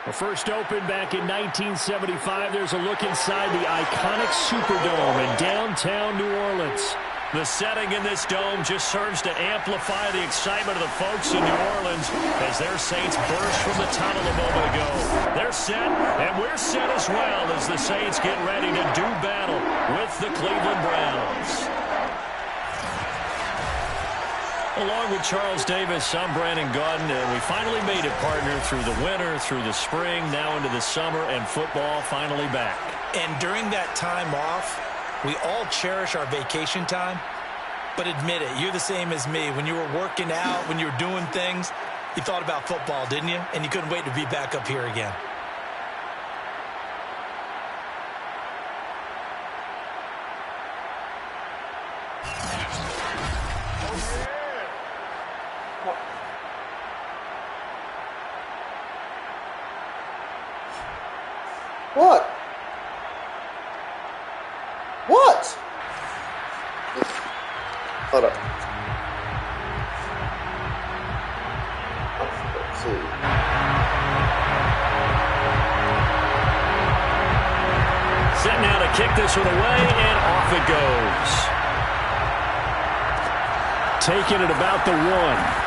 Well, first opened back in 1975. There's a look inside the iconic Superdome in downtown New Orleans. The setting in this dome just serves to amplify the excitement of the folks in New Orleans as their Saints burst from the tunnel a moment ago. They're set, and we're set as well as the Saints get ready to do battle with the Cleveland Browns. Along with Charles Davis, I'm Brandon Gaudin, and we finally made it, partner, through the winter, through the spring, now into the summer, and football finally back. And during that time off, we all cherish our vacation time, but admit it, you're the same as me. When you were working out, when you were doing things, you thought about football, didn't you? And you couldn't wait to be back up here again. What? What? Hold up. Let's see. Set now to kick this one away, and off it goes. Taking it about the 1.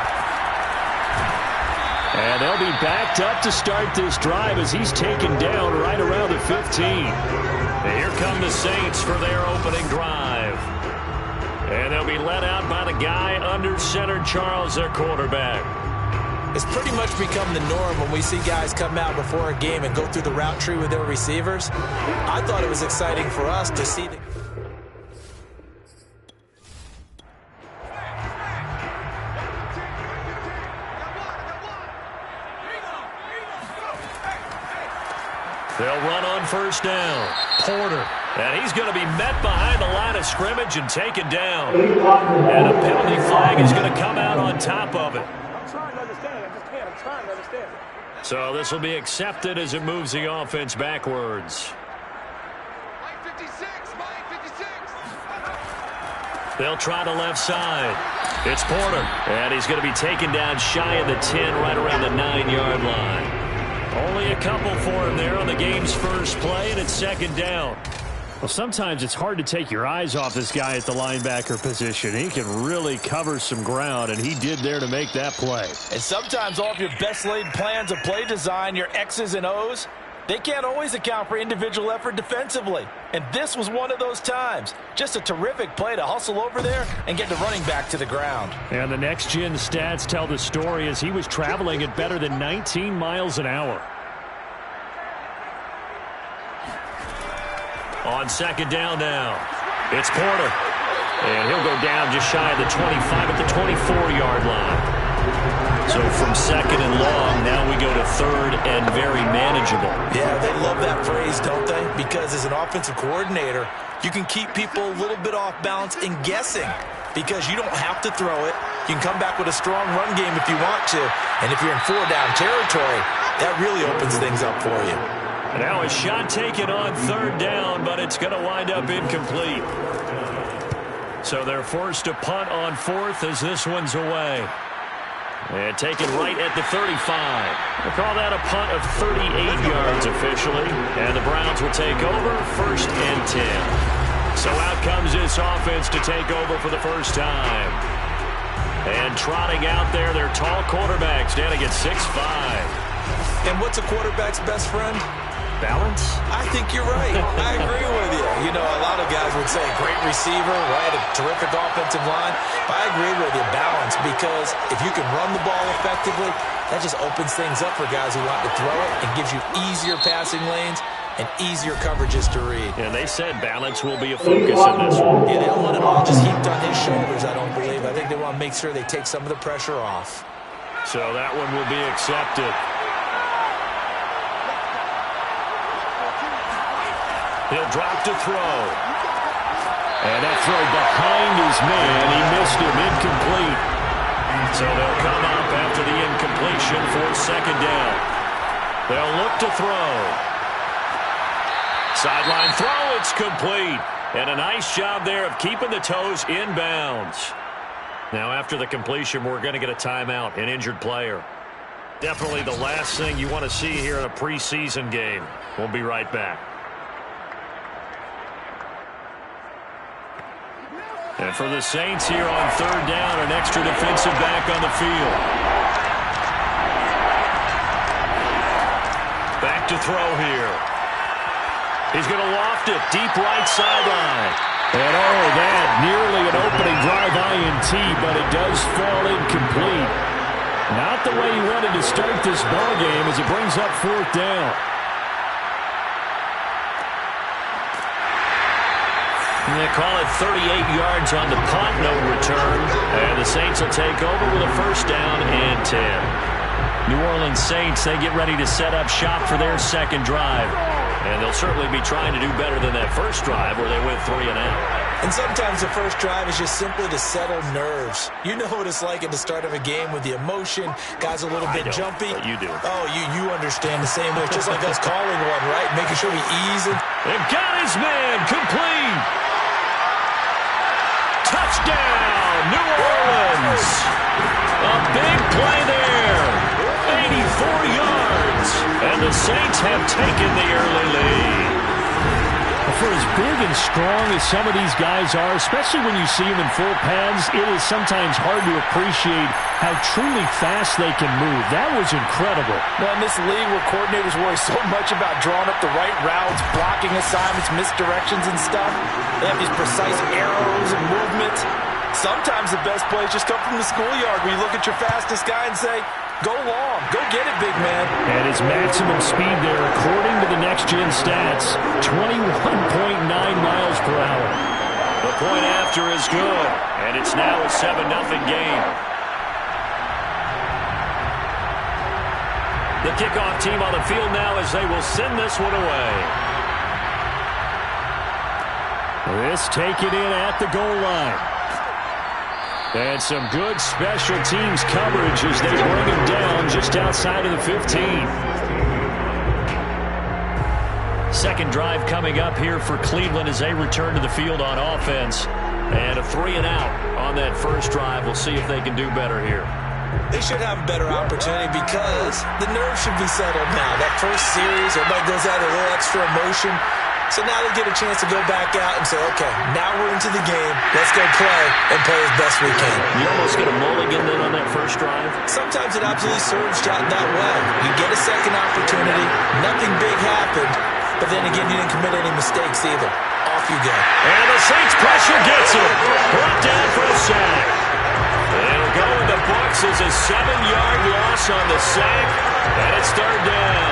And they'll be backed up to start this drive as he's taken down right around the 15. And here come the Saints for their opening drive. And they'll be led out by the guy under center, Charles, their quarterback. It's pretty much become the norm when we see guys come out before a game and go through the route tree with their receivers. I thought it was exciting for us to see the... They'll run on first down. Porter. And he's going to be met behind the line of scrimmage and taken down. And a penalty flag is going to come out on top of it. I'm trying to understand. I just can't. I'm trying to understand. So this will be accepted as it moves the offense backwards. Mike 56. Mike 56. They'll try the left side. It's Porter. And he's going to be taken down shy of the 10, right around the 9-yard line. Only a couple for him there on the game's first play, and it's second down. Well, sometimes it's hard to take your eyes off this guy at the linebacker position. He can really cover some ground, and he did there to make that play. And sometimes all of your best laid plans of play design, your X's and O's, they can't always account for individual effort defensively. And this was one of those times. Just a terrific play to hustle over there and get the running back to the ground. And the next-gen stats tell the story as he was traveling at better than 19 miles an hour. On second down now, it's Porter. And he'll go down just shy of the 25 at the 24-yard line. So from second and long, now we go to third and very manageable. Yeah, they love that phrase, don't they? Because as an offensive coordinator, you can keep people a little bit off balance and guessing because you don't have to throw it. You can come back with a strong run game if you want to. And if you're in 4-down territory, that really opens things up for you. Now a shot taken on third down, but it's going to wind up incomplete. So they're forced to punt on fourth as this one's away. And taken right at the 35. We'll call that a punt of 38 yards officially. And the Browns will take over first and 10. So out comes this offense to take over for the first time. And trotting out there, their tall quarterback standing at 6'5". And what's a quarterback's best friend? Balance? I think you're right. I agree with you. You know, a lot of guys would say great receiver, right? A terrific offensive line. But I agree with you, balance, because if you can run the ball effectively, that just opens things up for guys who want to throw it and gives you easier passing lanes and easier coverages to read. And they said balance will be a focus in this one. Yeah, they don't want it all just heaped on his shoulders, I don't believe. I think they want to make sure they take some of the pressure off. So that one will be accepted. He'll drop to throw. And that throw behind his man, he missed him, incomplete. So they'll come up after the incompletion for second down. They'll look to throw. Sideline throw, it's complete. And a nice job there of keeping the toes in bounds. Now after the completion, we're going to get a timeout, an injured player. Definitely the last thing you want to see here in a preseason game. We'll be right back. And for the Saints here on third down, an extra defensive back on the field. Back to throw here. He's going to loft it deep right sideline. And that nearly an opening drive INT, but it does fall incomplete. Not the way he wanted to start this ball game as it brings up fourth down. And they call it 38 yards on the punt, no return. And the Saints will take over with a first down and 10. New Orleans Saints, they get ready to set up shop for their second drive. And they'll certainly be trying to do better than that first drive where they went 3 and out. And sometimes the first drive is just simply to settle nerves. You know what it's like at the start of a game with the emotion. Guys a little bit jumpy. But you do. Oh, you understand the same way. It's just like us calling one, right? Making sure we ease it. And got his man complete. Touchdown, New Orleans. A big play there. 84 yards. And the Saints have taken the early lead. For as big and strong as some of these guys are, especially when you see them in full pads, it is sometimes hard to appreciate how truly fast they can move. That was incredible. Well, in this league where coordinators worry so much about drawing up the right routes, blocking assignments, misdirections and stuff, they have these precise arrows and movements. Sometimes the best plays just come from the schoolyard where you look at your fastest guy and say, go long, go get it, big man. And his maximum speed there, according to the next-gen stats, 21.9 miles per hour. The point after is good, and it's now a 7-0 game. The kickoff team on the field now as they will send this one away. This taken in at the goal line. And some good special teams coverage as they bring him down just outside of the 15. Second drive coming up here for Cleveland as they return to the field on offense. And a 3 and out on that first drive. We'll see if they can do better here. They should have a better opportunity because the nerves should be settled now. That first series, everybody goes out with a little extra emotion. So now they get a chance to go back out and say, okay, now we're into the game. Let's go play and play as best we can. You almost get a mulligan then on that first drive? Sometimes it absolutely serves that way. You get a second opportunity. Nothing big happened. But then again, you didn't commit any mistakes either. Off you go. And the Saints pressure gets him. Brought down for a sack. It'll go in the books as a 7-yard loss on the sack. And it's third down.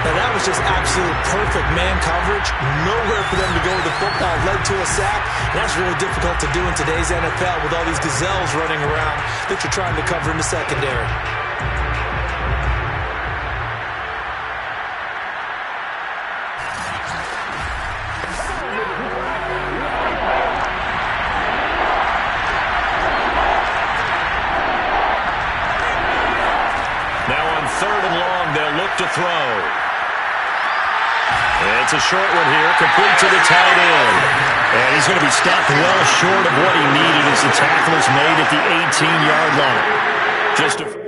Now, that was just absolute perfect man coverage. Nowhere for them to go with the football. Led to a sack. And that's really difficult to do in today's NFL with all these gazelles running around that you're trying to cover in the secondary. Now on third and long, they'll look to throw. It's a short one here, complete to the tight end. And he's going to be stopped well short of what he needed as the tackle is made at the 18-yard line. Just a...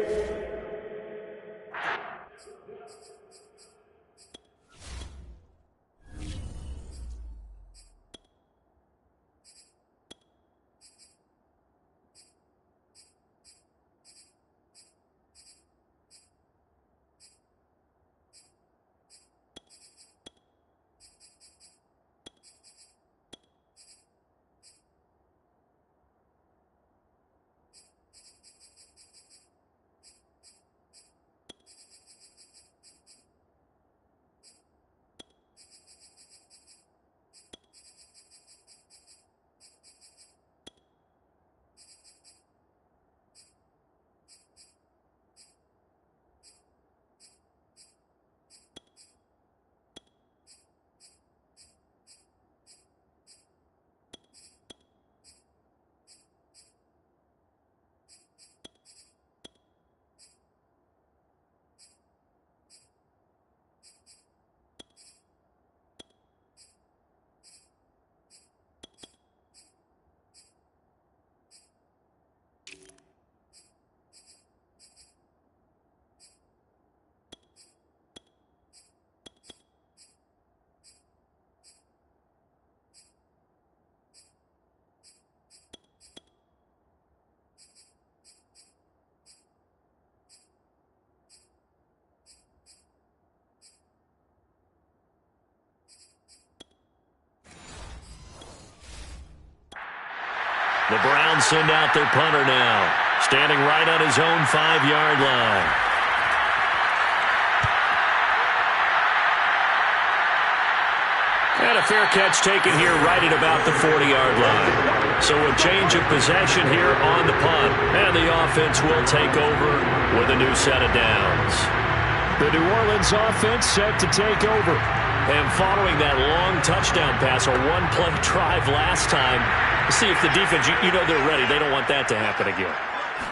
The Browns send out their punter now, standing right on his own 5-yard line. And a fair catch taken here right at about the 40-yard line. So a change of possession here on the punt. And the offense will take over with a new set of downs. The New Orleans offense set to take over. And following that long touchdown pass, a one-play drive last time, see if the defense, you know they're ready. They don't want that to happen again.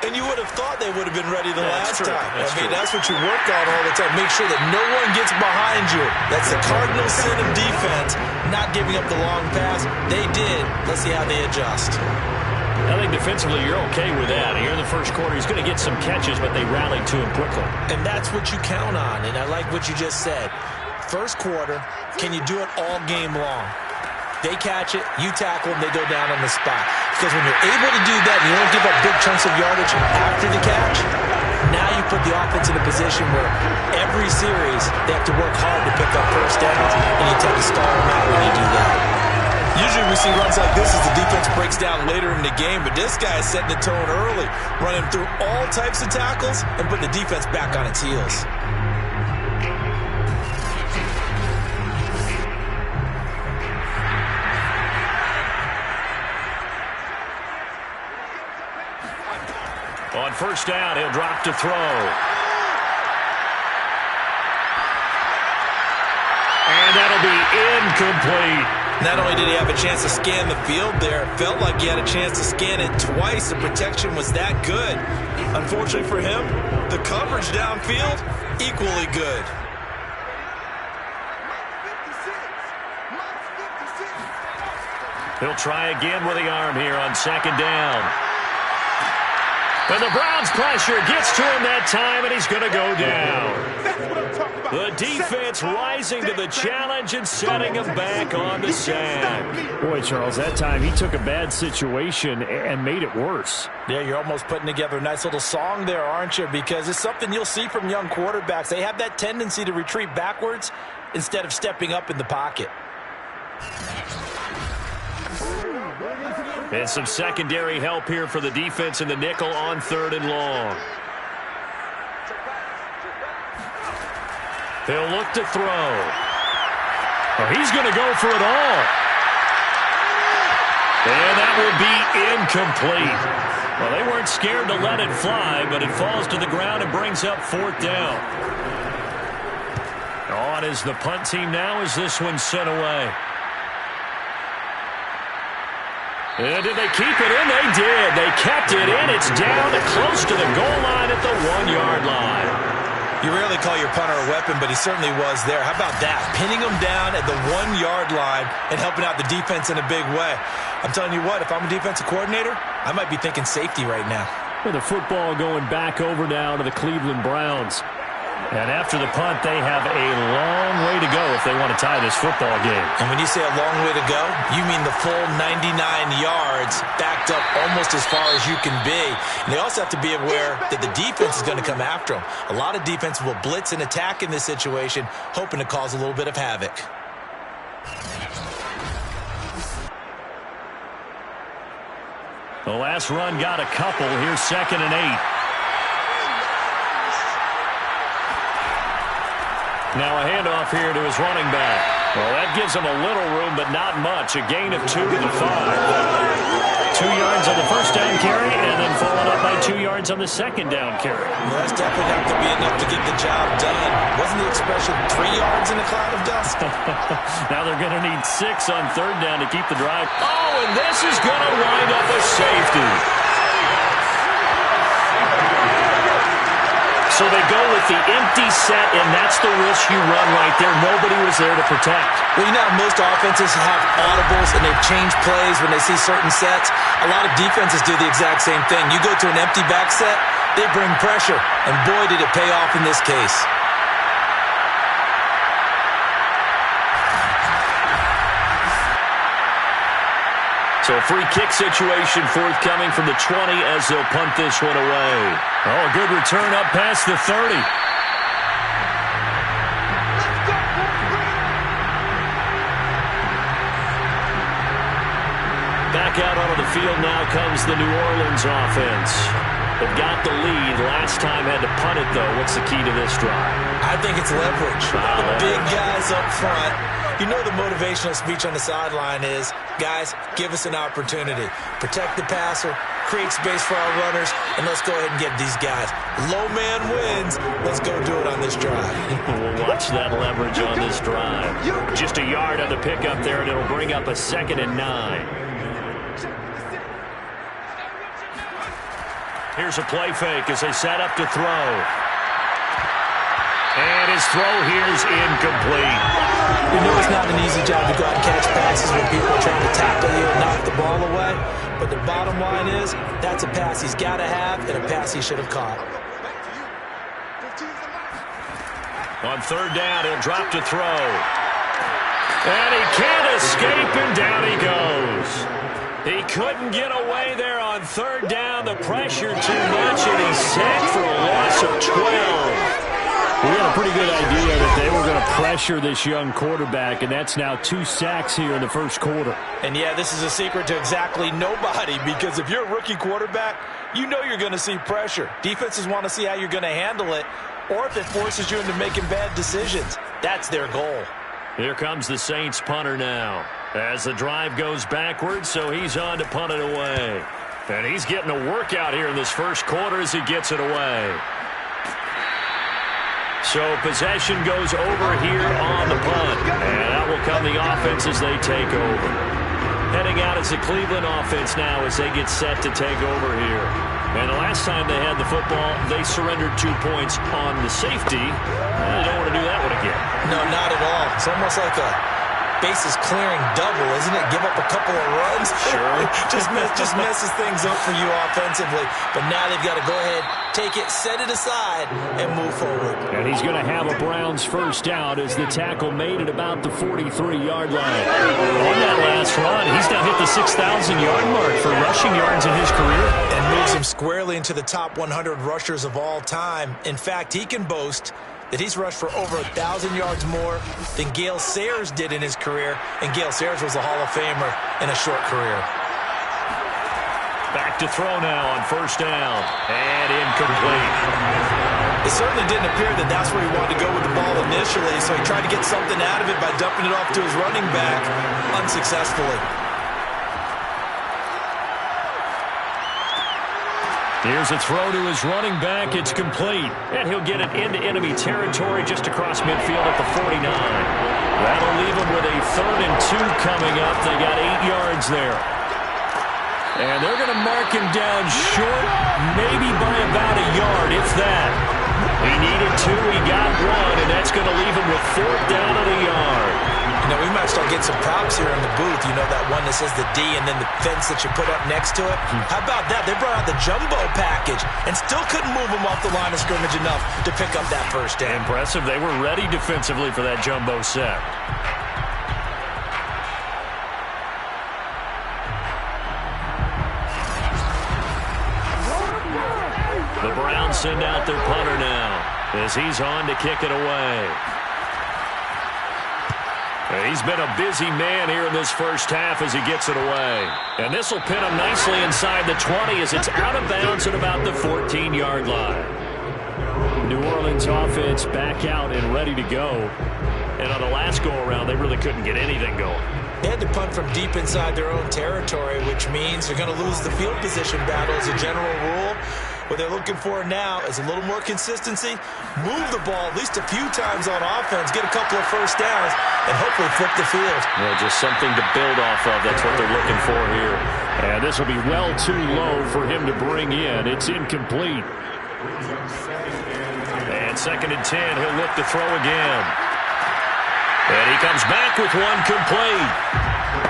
And you would have thought they would have been ready the last true. time. That's what you work on all the time. Make sure that no one gets behind you. That's the cardinal sin of defense, not giving up the long pass. They did. Let's see how they adjust. I think defensively you're okay with that. Here in the first quarter, he's going to get some catches, but they rallied to him quickly. And that's what you count on, and I like what you just said. First quarter, can you do it all game long? They catch it, you tackle them, they go down on the spot. Because when you're able to do that and you don't give up big chunks of yardage after the catch, now you put the offense in a position where every series they have to work hard to pick up first downs, and you tend to stall them out when you do that. Usually we see runs like this as the defense breaks down later in the game, but this guy is setting the tone early, running through all types of tackles and putting the defense back on its heels. On first down, he'll drop to throw. And that'll be incomplete. Not only did he have a chance to scan the field there, it felt like he had a chance to scan it twice. The protection was that good. Unfortunately for him, the coverage downfield, equally good. He'll try again with the arm here on second down. And the Browns pressure gets to him that time, and he's going to go down. The defense rising to the challenge and setting him back on the sack. Boy, Charles, that time he took a bad situation and made it worse. Yeah, you're almost putting together a nice little song there, aren't you? Because it's something you'll see from young quarterbacks. They have that tendency to retreat backwards instead of stepping up in the pocket. And some secondary help here for the defense in the nickel on third and long. He'll look to throw. Oh, he's going to go for it all. And that will be incomplete. Well, they weren't scared to let it fly, but it falls to the ground and brings up fourth down. On is the punt team now as this one's sent away. And did they keep it in? They did. They kept it in. It's down close to the goal line at the 1-yard line. You rarely call your punter a weapon, but he certainly was there. How about that? Pinning him down at the 1-yard line and helping out the defense in a big way. I'm telling you what, if I'm a defensive coordinator, I might be thinking safety right now. With the football going back over now to the Cleveland Browns. And after the punt, they have a long way to go if they want to tie this football game. And when you say a long way to go, you mean the full 99 yards backed up almost as far as you can be. And they also have to be aware that the defense is going to come after them. A lot of defense will blitz and attack in this situation, hoping to cause a little bit of havoc. The last run got a couple. Here's 2nd and 8. Now a handoff here to his running back. Well, that gives him a little room, but not much. A gain of 2 to the 5. 2 yards on the first down carry, and then followed up by 2 yards on the second down carry. Well, that's definitely not going to be enough to get the job done. Wasn't the expression 3 yards in a cloud of dust? Now they're going to need 6 on third down to keep the drive. Oh, and this is going to wind up a safety. So they go with the empty set, and that's the risk you run right there. Nobody was there to protect. Well, you know, most offenses have audibles, and they've changed plays when they see certain sets. A lot of defenses do the exact same thing. You go to an empty back set, they bring pressure, and boy, did it pay off in this case. So a free kick situation forthcoming from the 20 as they'll punt this one away. Oh, a good return up past the 30. Back out onto the field now comes the New Orleans offense. They've got the lead. Last time had to punt it, though. What's the key to this drive? I think it's leverage. The big guys up front. You know the motivational speech on the sideline is, guys, give us an opportunity. Protect the passer, create space for our runners, and let's go ahead and get these guys. Low man wins. Let's go do it on this drive. We'll watch that leverage on this drive. Just a yard on the pickup there, and it'll bring up a 2nd and 9. Here's a play fake as they set up to throw. And his throw here is incomplete. You know it's not an easy job to go out and catch passes when people are trying to tackle you and knock the ball away. But the bottom line is, that's a pass he's got to have and a pass he should have caught. On 3rd down, he'll drop to throw. And he can't escape, and down he goes. He couldn't get away there on 3rd down. The pressure too much, and he's sacked for a loss of 12. We had a pretty good idea that they were going to pressure this young quarterback, and that's now 2 sacks here in the first quarter. And, yeah, this is a secret to exactly nobody, because if you're a rookie quarterback, you know you're going to see pressure. Defenses want to see how you're going to handle it, or if it forces you into making bad decisions. That's their goal. Here comes the Saints punter now. As the drive goes backwards, so he's on to punt it away. And he's getting a workout here in this first quarter as he gets it away. So possession goes over here on the punt. And out will come the offense as they take over. Heading out is the Cleveland offense now as they get set to take over here. And the last time they had the football, they surrendered 2 points on the safety. They don't want to do that one again. No, not at all. It's almost like a bases clearing double, isn't it? Give up a couple of runs. Sure. just messes things up for you offensively. But now they've got to go ahead, take it, set it aside, and move forward. And he's going to have a Browns first down as the tackle made it about the 43-yard line. On that last run, he's now hit the 6,000-yard mark for rushing yards in his career. And moves him squarely into the top 100 rushers of all time. In fact, he can boast that he's rushed for over 1,000 yards more than Gale Sayers did in his career, and Gale Sayers was a Hall of Famer in a short career. Back to throw now on 1st down, and incomplete. It certainly didn't appear that that's where he wanted to go with the ball initially, so he tried to get something out of it by dumping it off to his running back unsuccessfully. Here's a throw to his running back. It's complete. And he'll get it into enemy territory just across midfield at the 49. That'll leave him with a 3rd and 2 coming up. They got 8 yards there. And they're going to mark him down short, maybe by about a yard, if that. He needed 2, he got 1, and that's going to leave him with 4th down at a yard. You know, we might start getting some props here in the booth. You know, that one that says the D and then the fence that you put up next to it? How about that? They brought out the jumbo package and still couldn't move him off the line of scrimmage enough to pick up that first down. Impressive. They were ready defensively for that jumbo set. The Browns send out their punter now as he's on to kick it away. He's been a busy man here in this first half as he gets it away. And this will pin him nicely inside the 20 as it's out of bounds at about the 14-yard line. New Orleans offense back out and ready to go. And on the last go-around, they really couldn't get anything going. They had to punt from deep inside their own territory, which means they're going to lose the field position battle as a general rule. What they're looking for now is a little more consistency, move the ball at least a few times on offense, get a couple of first downs, and hopefully flip the field. Yeah, just something to build off of. That's what they're looking for here. And this will be well too low for him to bring in. It's incomplete. And 2nd and 10, he'll look to throw again. And he comes back with one complete.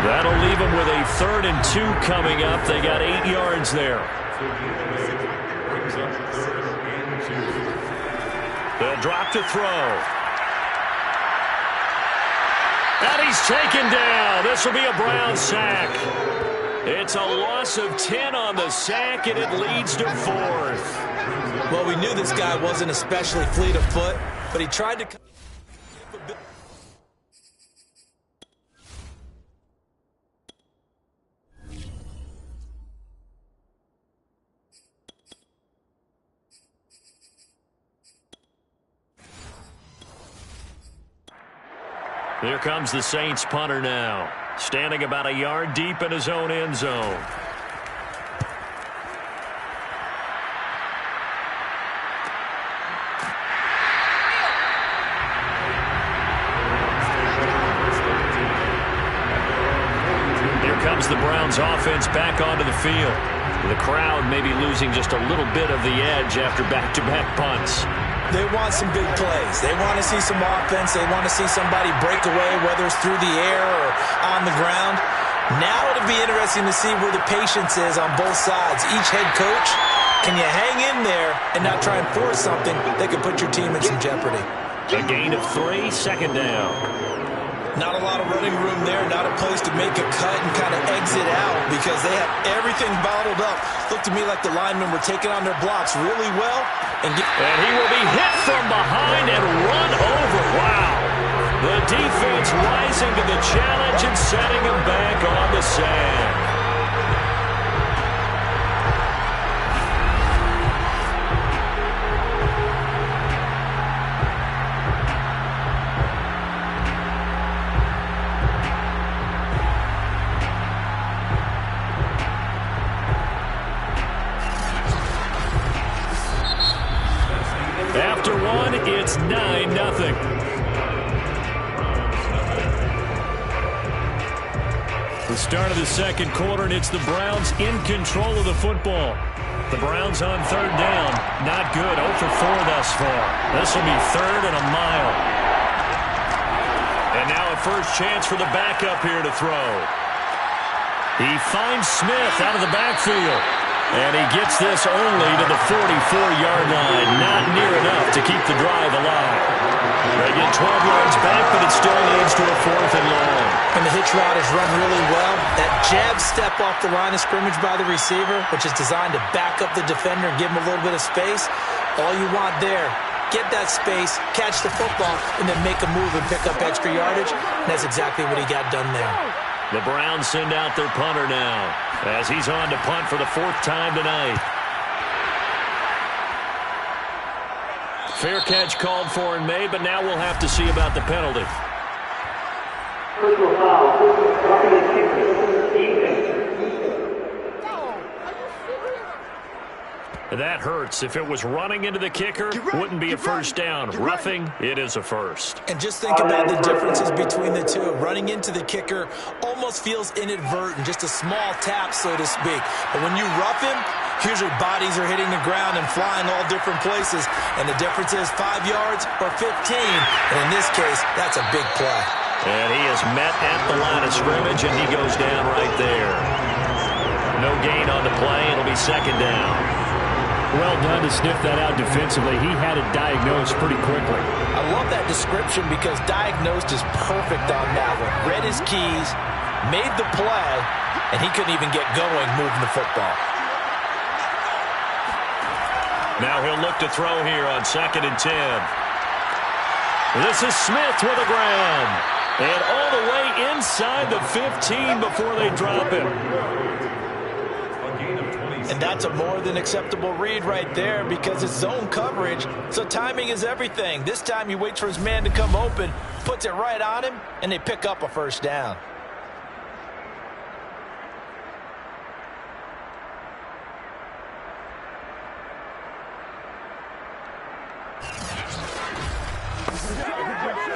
That'll leave him with a 3rd and 2 coming up. They got 8 yards there. They'll drop to throw. And he's taken down. This will be a Brown sack. It's a loss of 10 on the sack, and it leads to 4th. Well, we knew this guy wasn't especially fleet of foot, but he tried to... Here comes the Saints punter now, standing about a yard deep in his own end zone. Here comes the Browns offense back onto the field. The crowd may be losing just a little bit of the edge after back-to-back punts. They want some big plays. They want to see some offense. They want to see somebody break away, whether it's through the air or on the ground. Now it'll be interesting to see where the patience is on both sides. Each head coach, can you hang in there and not try and force something that could put your team in some jeopardy? A gain of 3, second down. Not a lot of running room there, not a place to make a cut and kind of exit out because they have everything bottled up. Looked to me like the linemen were taking on their blocks really well. And he will be hit from behind and run over. Wow. The defense rising to the challenge and setting him back on the sand. After one, it's 9-0. The start of the second quarter, and it's the Browns in control of the football. The Browns on third down. Not good. 0 for 4 thus far. This will be 3rd and a mile. And now a first chance for the backup here to throw. He finds Smith out of the backfield. And he gets this only to the 44-yard line. Not near enough to keep the drive alive. They get 12 yards back, but it still leads to a 4th and long. And the hitch route is run really well. That jab step off the line of scrimmage by the receiver, which is designed to back up the defender and give him a little bit of space. All you want there, get that space, catch the football, and then make a move and pick up extra yardage. And that's exactly what he got done there. The Browns send out their punter now as he's on to punt for the 4th time tonight. Fair catch called for and made, but now we'll have to see about the penalty. Personal foul. That hurts. If it was running into the kicker, wouldn't be a first down. Roughing, it is a first. And just think about the differences between the two. Running into the kicker almost feels inadvertent, just a small tap, so to speak. But when you rough him, usually bodies are hitting the ground and flying all different places. And the difference is 5 yards or 15. And in this case, that's a big play. And he is met at the line of scrimmage, and he goes down right there. No gain on the play. It'll be 2nd down. Well done to sniff that out defensively. He had it diagnosed pretty quickly. I love that description because diagnosed is perfect on that one. Read his keys, made the play, and he couldn't even get going moving the football. Now he'll look to throw here on 2nd and 10. This is Smith with a grab. And all the way inside the 15 before they drop him. And that's a more than acceptable read right there because it's zone coverage, so timing is everything. This time he waits for his man to come open, puts it right on him, and they pick up a first down.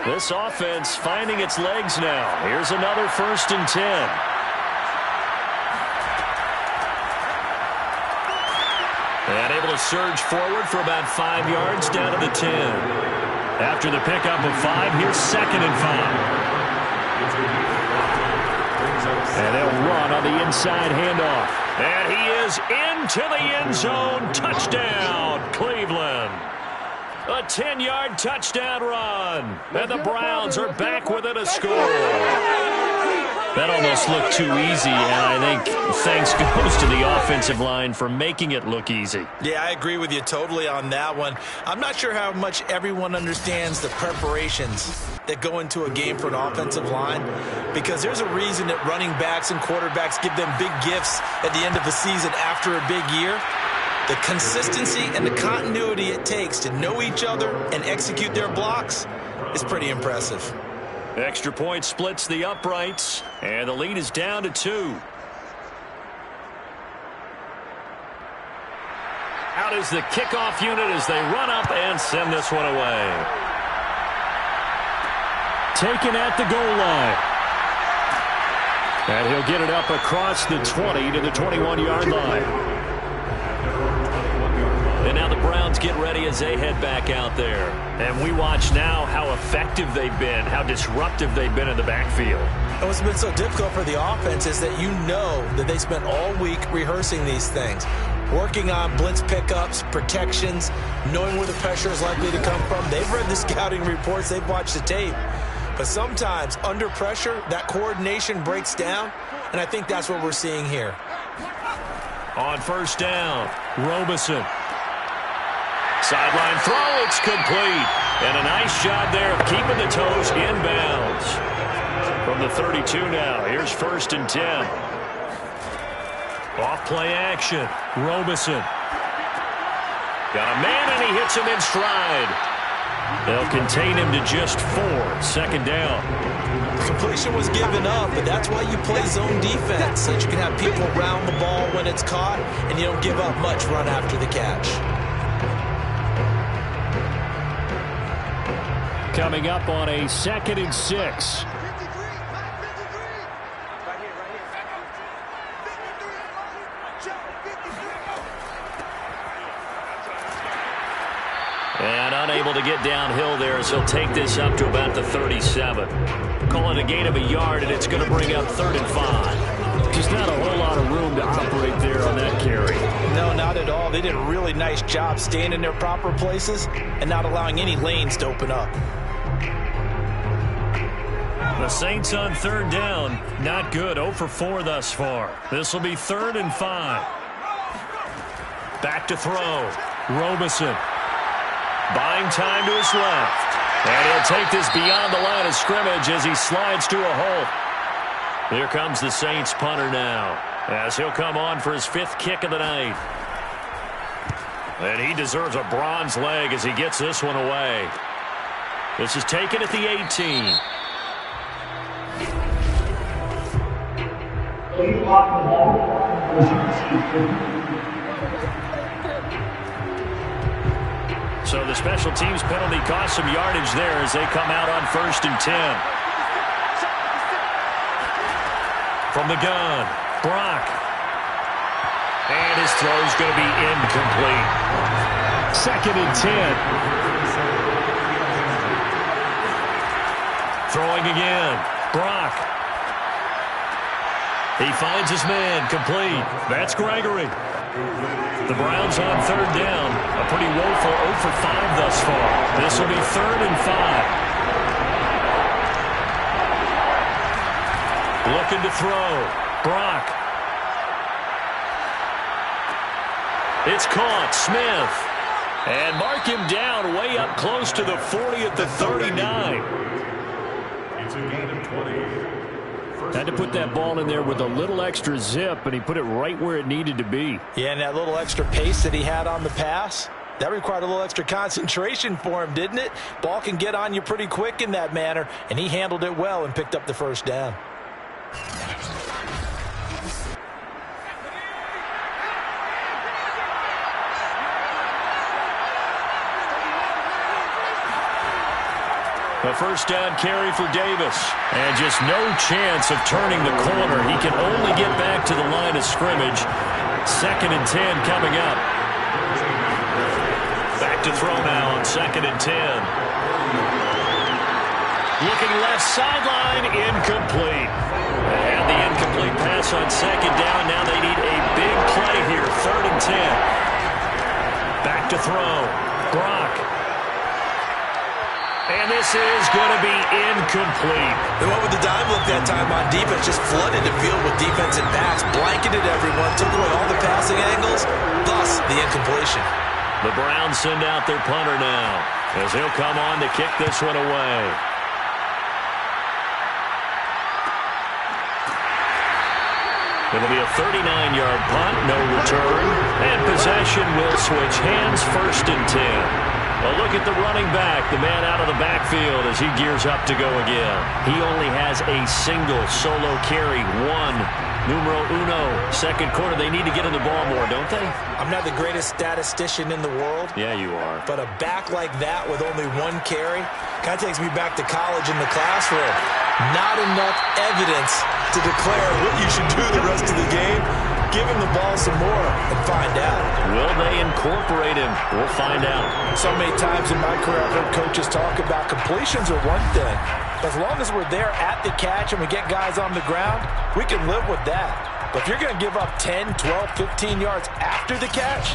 This offense finding its legs now. Here's another 1st and 10. And able to surge forward for about 5 yards down to the 10. After the pickup of 5, here's 2nd and 5. And they'll run on the inside handoff. And he is into the end zone. Touchdown, Cleveland. A 10-yard touchdown run. And the Browns are back within a score. That almost looked too easy, and I think thanks goes to the offensive line for making it look easy. Yeah, I agree with you totally on that one. I'm not sure how much everyone understands the preparations that go into a game for an offensive line, because there's a reason that running backs and quarterbacks give them big gifts at the end of the season after a big year. The consistency and the continuity it takes to know each other and execute their blocks is pretty impressive. Extra point splits the uprights, and the lead is down to 2. Out is the kickoff unit as they run up and send this one away. Taken at the goal line. And he'll get it up across the 20 to the 21-yard line. And now the Browns get ready as they head back out there. And we watch now how effective they've been, how disruptive they've been in the backfield. And what's been so difficult for the offense is that you know that they spent all week rehearsing these things, working on blitz pickups, protections, knowing where the pressure is likely to come from. They've read the scouting reports. They've watched the tape. But sometimes, under pressure, that coordination breaks down, and I think that's what we're seeing here. On first down, Robeson. Sideline throw, it's complete. And a nice job there of keeping the toes inbounds. From the 32 now, here's 1st and 10. Off play action, Robeson. Got a man, and he hits him in stride. They'll contain him to just 4. 2nd down. Completion was given up, but that's why you play zone defense, so that you can have people around the ball when it's caught, and you don't give up much run after the catch. Coming up on a 2nd and 6. And unable to get downhill there, as he'll take this up to about the 37. Call it a gain of a yard, and it's going to bring up 3rd and 5. Just not a whole lot of room to operate there on that carry. No, not at all. They did a really nice job staying in their proper places and not allowing any lanes to open up. The Saints on 3rd down. Not good. 0 for 4 thus far. This will be 3rd and 5. Back to throw. Robeson. Buying time to his left. And he'll take this beyond the line of scrimmage as he slides to a hole. Here comes the Saints punter now, as he'll come on for his 5th kick of the night. And he deserves a bronze leg as he gets this one away. This is taken at the 18. So the special teams penalty cost some yardage there as they come out on 1st and 10. From the gun, Brock. And his throw's going to be incomplete. 2nd and 10. Throwing again, Brock. He finds his man, complete. That's Gregory. The Browns on 3rd down. A pretty woeful 0 for 5 thus far. This will be 3rd and 5. Looking to throw. Brock. It's caught. Smith. And mark him down way up close to the 40 at the 39. It's a gain of 20. Had to put that ball in there with a little extra zip, and he put it right where it needed to be. Yeah, and that little extra pace that he had on the pass, that required a little extra concentration for him, didn't it? Ball can get on you pretty quick in that manner, and he handled it well and picked up the 1st down. A 1st down carry for Davis. And just no chance of turning the corner. He can only get back to the line of scrimmage. 2nd and 10 coming up. Back to throw now on 2nd and 10. Looking left sideline, incomplete. And the incomplete pass on 2nd down. Now they need a big play here. 3rd and 10. Back to throw. Brock. And this is going to be incomplete. They went with the dime look that time on defense, just flooded the field with defensive backs, blanketed everyone, took away all the passing angles, thus the incompletion. The Browns send out their punter now, as he'll come on to kick this one away. It'll be a 39-yard punt, no return, and possession will switch hands. 1st and 10. A look at the running back, the man out of the backfield as he gears up to go again. He only has a single solo carry, one. Numero uno, second quarter. They need to get in the ball more, don't they? I'm not the greatest statistician in the world. Yeah, you are. But a back like that with only one carry kind of takes me back to college in the classroom. Not enough evidence to declare what you should do the rest of the game. Give him the ball some more and find out. Will they incorporate him? We'll find out. So many times in my career, I've heard coaches talk about completions are one thing. But as long as we're there at the catch and we get guys on the ground, we can live with that. But if you're going to give up 10, 12, 15 yards after the catch,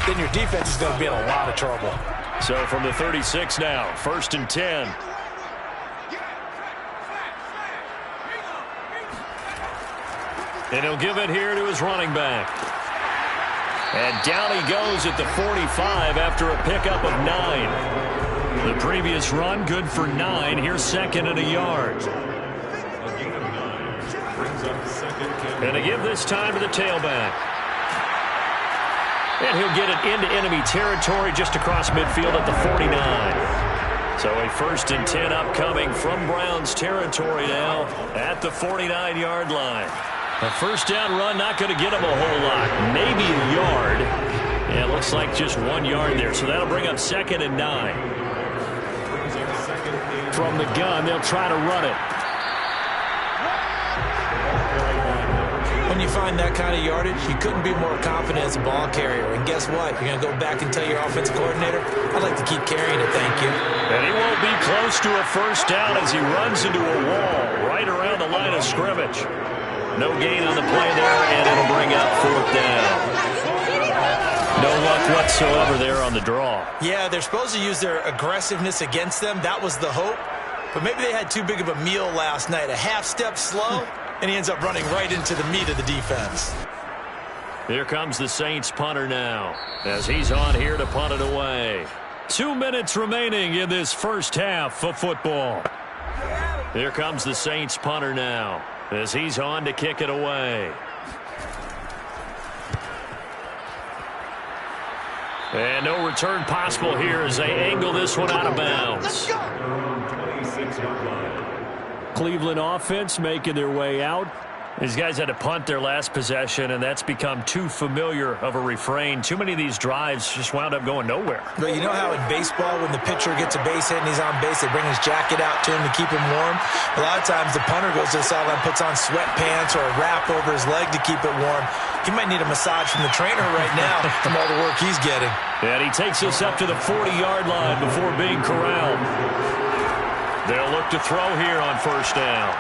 then your defense is going to be in a lot of trouble. So from the 36 now, 1st and 10. And he'll give it here to his running back. And down he goes at the 45 after a pickup of 9. The previous run, good for 9. Here's 2nd and a yard. And to give this time to the tailback. And he'll get it into enemy territory just across midfield at the 49. So a 1st and 10 upcoming from Browns territory now at the 49-yard line. A first down run, not going to get him a whole lot. Maybe a yard. Yeah, it looks like just 1 yard there. So that'll bring up 2nd and 9. From the gun, they'll try to run it. When you find that kind of yardage, you couldn't be more confident as a ball carrier. And guess what? You're going to go back and tell your offensive coordinator, I'd like to keep carrying it, thank you. And he won't be close to a first down as he runs into a wall right around the line of scrimmage. No gain on the play there, and it'll bring up 4th down. No luck whatsoever there on the draw. Yeah, they're supposed to use their aggressiveness against them. That was the hope. But maybe they had too big of a meal last night. A half step slow, and he ends up running right into the meat of the defense. Here comes the Saints punter now as he's on here to punt it away. 2 minutes remaining in this first half of football. Here comes the Saints punter now as he's on to kick it away. And no return possible here as they angle this one out of bounds. Cleveland offense making their way out. These guys had to punt their last possession, and that's become too familiar of a refrain. Too many of these drives just wound up going nowhere. But you know how in baseball, when the pitcher gets a base hit and he's on base, they bring his jacket out to him to keep him warm? A lot of times the punter goes to the sideline, puts on sweatpants or a wrap over his leg to keep it warm. He might need a massage from the trainer right now from all the work he's getting. And he takes us up to the 40-yard line before being corralled. They'll look to throw here on first down.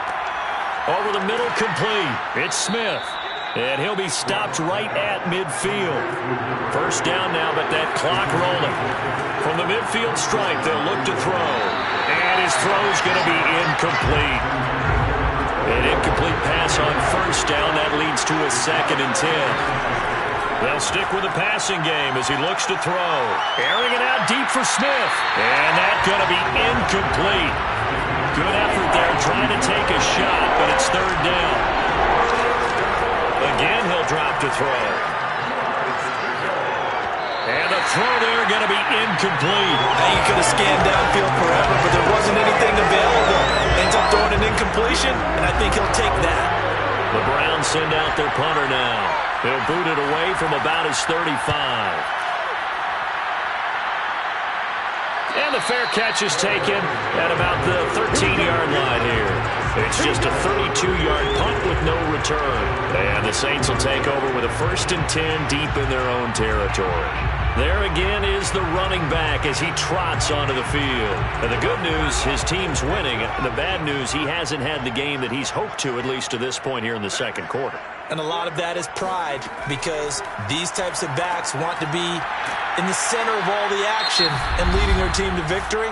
Over the middle, complete. It's Smith. And he'll be stopped right at midfield. First down now, but that clock rolling. From the midfield stripe, they'll look to throw. And his throw's going to be incomplete. An incomplete pass on first down. That leads to a 2nd and 10. They'll stick with the passing game as he looks to throw. Airing it out deep for Smith. And that's going to be incomplete. Good effort there trying to take a shot, but it's 3rd down. Again, he'll drop to throw. And the throw there going to be incomplete. Now you could have scanned downfield forever, but there wasn't anything available. Ends up throwing an incompletion, and I think he'll take that. The Browns send out their punter now. He'll boot it away from about his 35. And the fair catch is taken at about the 13-yard line here. It's just a 32-yard punt with no return. And the Saints will take over with a 1st and 10 deep in their own territory. There again is the running back as he trots onto the field. And the good news, his team's winning. The bad news, he hasn't had the game that he's hoped to, at least to this point here in the second quarter. And a lot of that is pride, because these types of backs want to be in the center of all the action and leading their team to victory.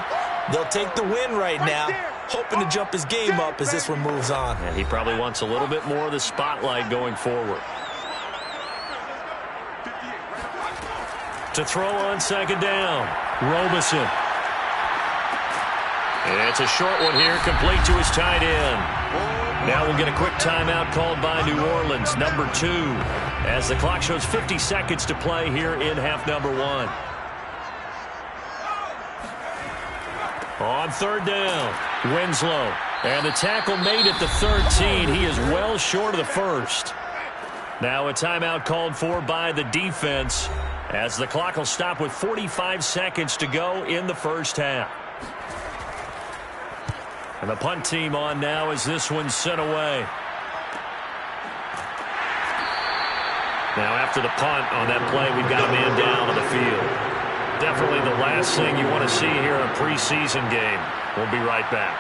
They'll take the win right now, hoping to jump his game up as this one moves on. And he probably wants a little bit more of the spotlight going forward. To throw on second down, Robeson. And it's a short one here, complete to his tight end. Now we'll get a quick timeout called by New Orleans, number 2, as the clock shows 50 seconds to play here in half number 1. On third down, Winslow. And the tackle made at the 13. He is well short of the first. Now a timeout called for by the defense as the clock will stop with 45 seconds to go in the first half. And the punt team on now as this one's sent away. Now after the punt on that play, we've got a man down on the field. Definitely the last thing you want to see here in a preseason game. We'll be right back.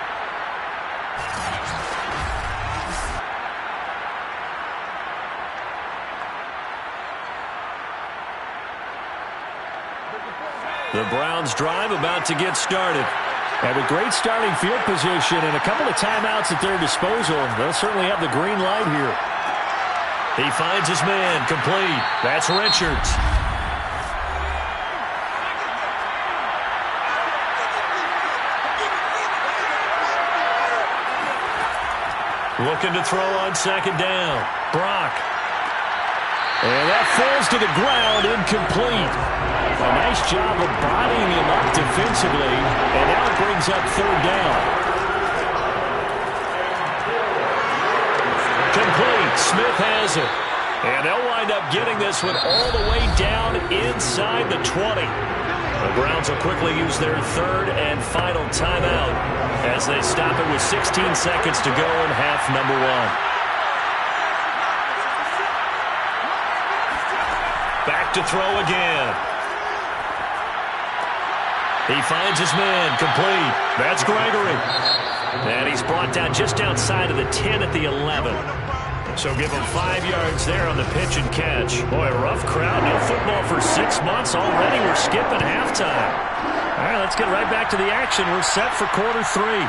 The Browns drive about to get started. And with great starting field position and a couple of timeouts at their disposal, they'll certainly have the green light here. He finds his man complete. That's Richards. Looking to throw on second down. Brock. And that falls to the ground, incomplete. A nice job of bodying him up defensively, and now it brings up third down. Complete. Smith has it. And they'll wind up getting this one all the way down inside the 20. The Browns will quickly use their third and final timeout as they stop it with 16 seconds to go in half number one. Back to throw again. He finds his man complete. That's Gregory. And he's brought down just outside of the 10 at the 11. So give him 5 yards there on the pitch and catch. Boy, a rough crowd. No football for 6 months already. We're skipping halftime. All right, let's get right back to the action. We're set for quarter 3.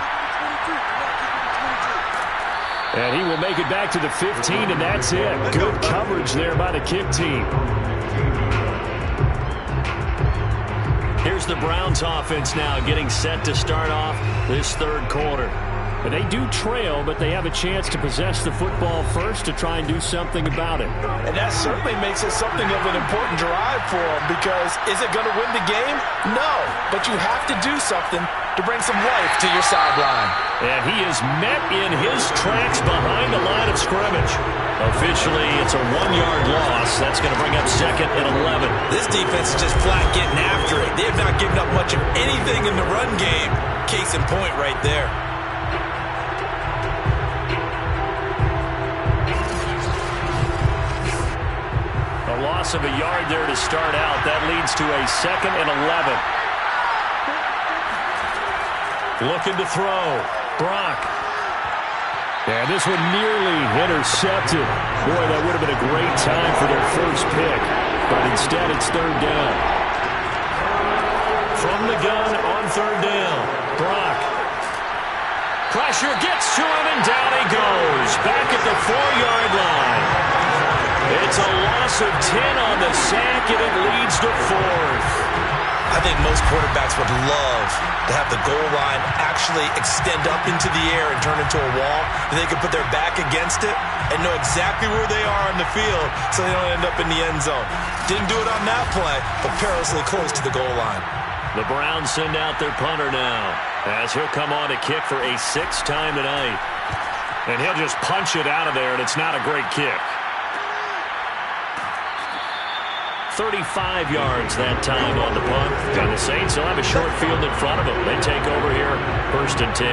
And he will make it back to the 15, and that's it. Good coverage there by the kick team. Here's the Browns offense now getting set to start off this third quarter. And they do trail, but they have a chance to possess the football first to try and do something about it. And that certainly makes it something of an important drive for them, because is it going to win the game? No, but you have to do something to bring some life to your sideline. And he is met in his tracks behind the line of scrimmage. Officially, it's a 1-yard loss. That's going to bring up second and 11. This defense is just flat getting after it. They have not given up much of anything in the run game. Case in point right there. A loss of a yard there to start out. That leads to a second and 11. Looking to throw. Brock. And this one nearly intercepted. Boy, that would have been a great time for their first pick. But instead, it's third down. From the gun on third down. Brock. Pressure gets to him, and down he goes. Back at the 4-yard line. It's a loss of 10 on the sack, and it leads to fourth. I think most quarterbacks would love to have the goal line actually extend up into the air and turn into a wall, and they can put their back against it and know exactly where they are on the field so they don't end up in the end zone. Didn't do it on that play, but perilously close to the goal line. The Browns send out their punter now as he'll come on to kick for a 6th time tonight. And he'll just punch it out of there, and it's not a great kick. 35 yards that time on the punt. And the Saints will have a short field in front of them. They take over here, 1st and 10.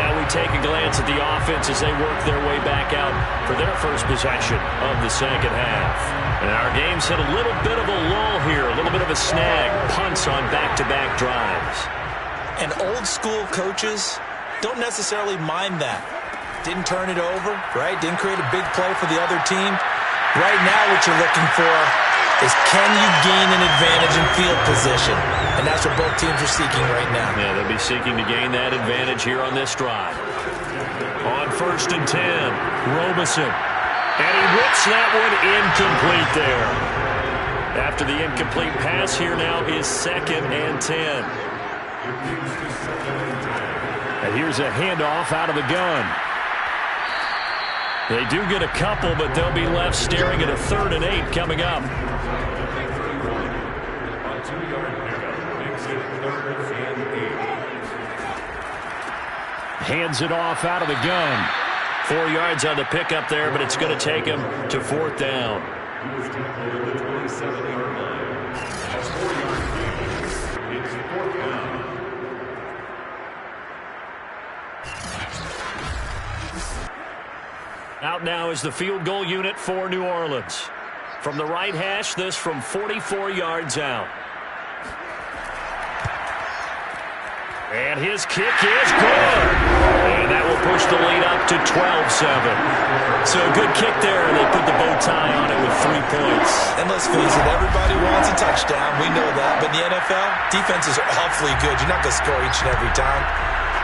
Now we take a glance at the offense as they work their way back out for their first possession of the second half. And our game's hit a little bit of a lull here, a little bit of a snag. Punts on back-to-back drives. And old-school coaches don't necessarily mind that. Didn't turn it over, right? Didn't create a big play for the other team. Right now what you're looking for is, can you gain an advantage in field position? And that's what both teams are seeking right now. Yeah, they'll be seeking to gain that advantage here on this drive. On 1st and 10, Robeson. And he whips that one incomplete there. After the incomplete pass, here now is 2nd and 10. And here's a handoff out of the gun. They do get a couple, but they'll be left staring at a 3rd and 8 coming up. A 2-yard pickup makes it 3rd and 8. hands it off out of the gun. 4 yards on the pickup there, but it's going to take him to 4th down. He was tackled at the 27-yard line. A 4-yard gain. It's 4th down. Out now is the field goal unit for New Orleans. From the right hash, this from 44 yards out. And his kick is good. And that will push the lead up to 12-7. So a good kick there, and they put the bow tie on it with 3 points. And let's face it, everybody wants a touchdown. We know that. But in the NFL, defenses are awfully good. You're not going to score each and every time.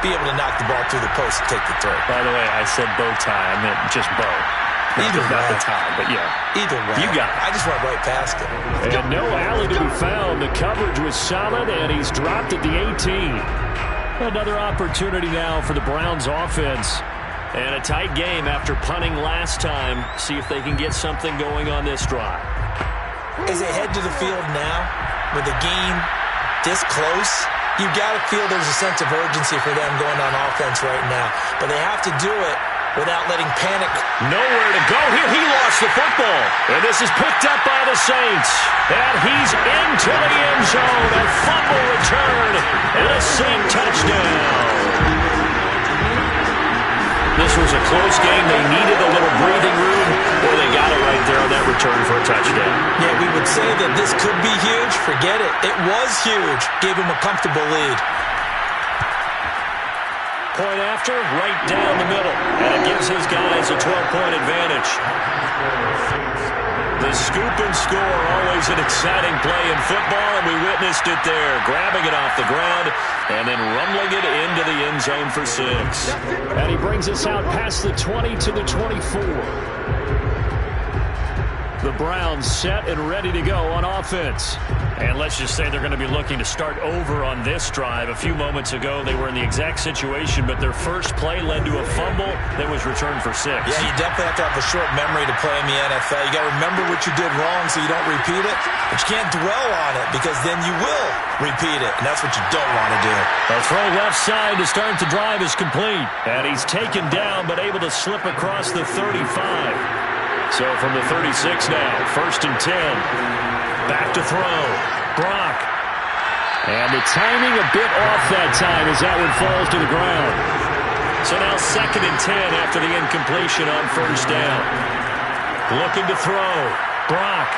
Be able to knock the ball through the post and take the throw. By the way, I said bow tie. I meant just bow. Either way. Not the tie, but yeah. Either way. You got it. I just went right past it. And no alley to be found. The coverage was solid, and he's dropped at the 18. Another opportunity now for the Browns offense. And a tight game after punting last time. See if they can get something going on this drive. As they head to the field now, with the game this close, you've got to feel there's a sense of urgency for them going on offense right now. But they have to do it without letting panic. Nowhere to go here. He lost the football. And this is picked up by the Saints. And he's into the end zone. A fumble return and a Saint touchdown. This was a close game. They needed a little breathing room, or they got it right there on that return for a touchdown. Yeah, we would say that this could be huge. Forget it. It was huge. Gave him a comfortable lead. Point after, right down the middle. And it gives his guys a 12-point advantage. The scoop and score, always an exciting play in football, and we witnessed it there. Grabbing it off the ground and then rumbling it into the end zone for 6. And he brings us out past the 20 to the 24. The Browns set and ready to go on offense. And let's just say they're going to be looking to start over on this drive. A few moments ago, they were in the exact situation, but their first play led to a fumble that was returned for 6. Yeah, you definitely have to have a short memory to play in the NFL. You got to remember what you did wrong so you don't repeat it, but you can't dwell on it because then you will repeat it, and that's what you don't want to do. A throw left side to start the drive is complete. And he's taken down but able to slip across the 35. So from the 36 now, 1st and 10. Back to throw. Brock. And the timing a bit off that time as that one falls to the ground. So now 2nd and 10 after the incompletion on 1st down. Looking to throw. Brock.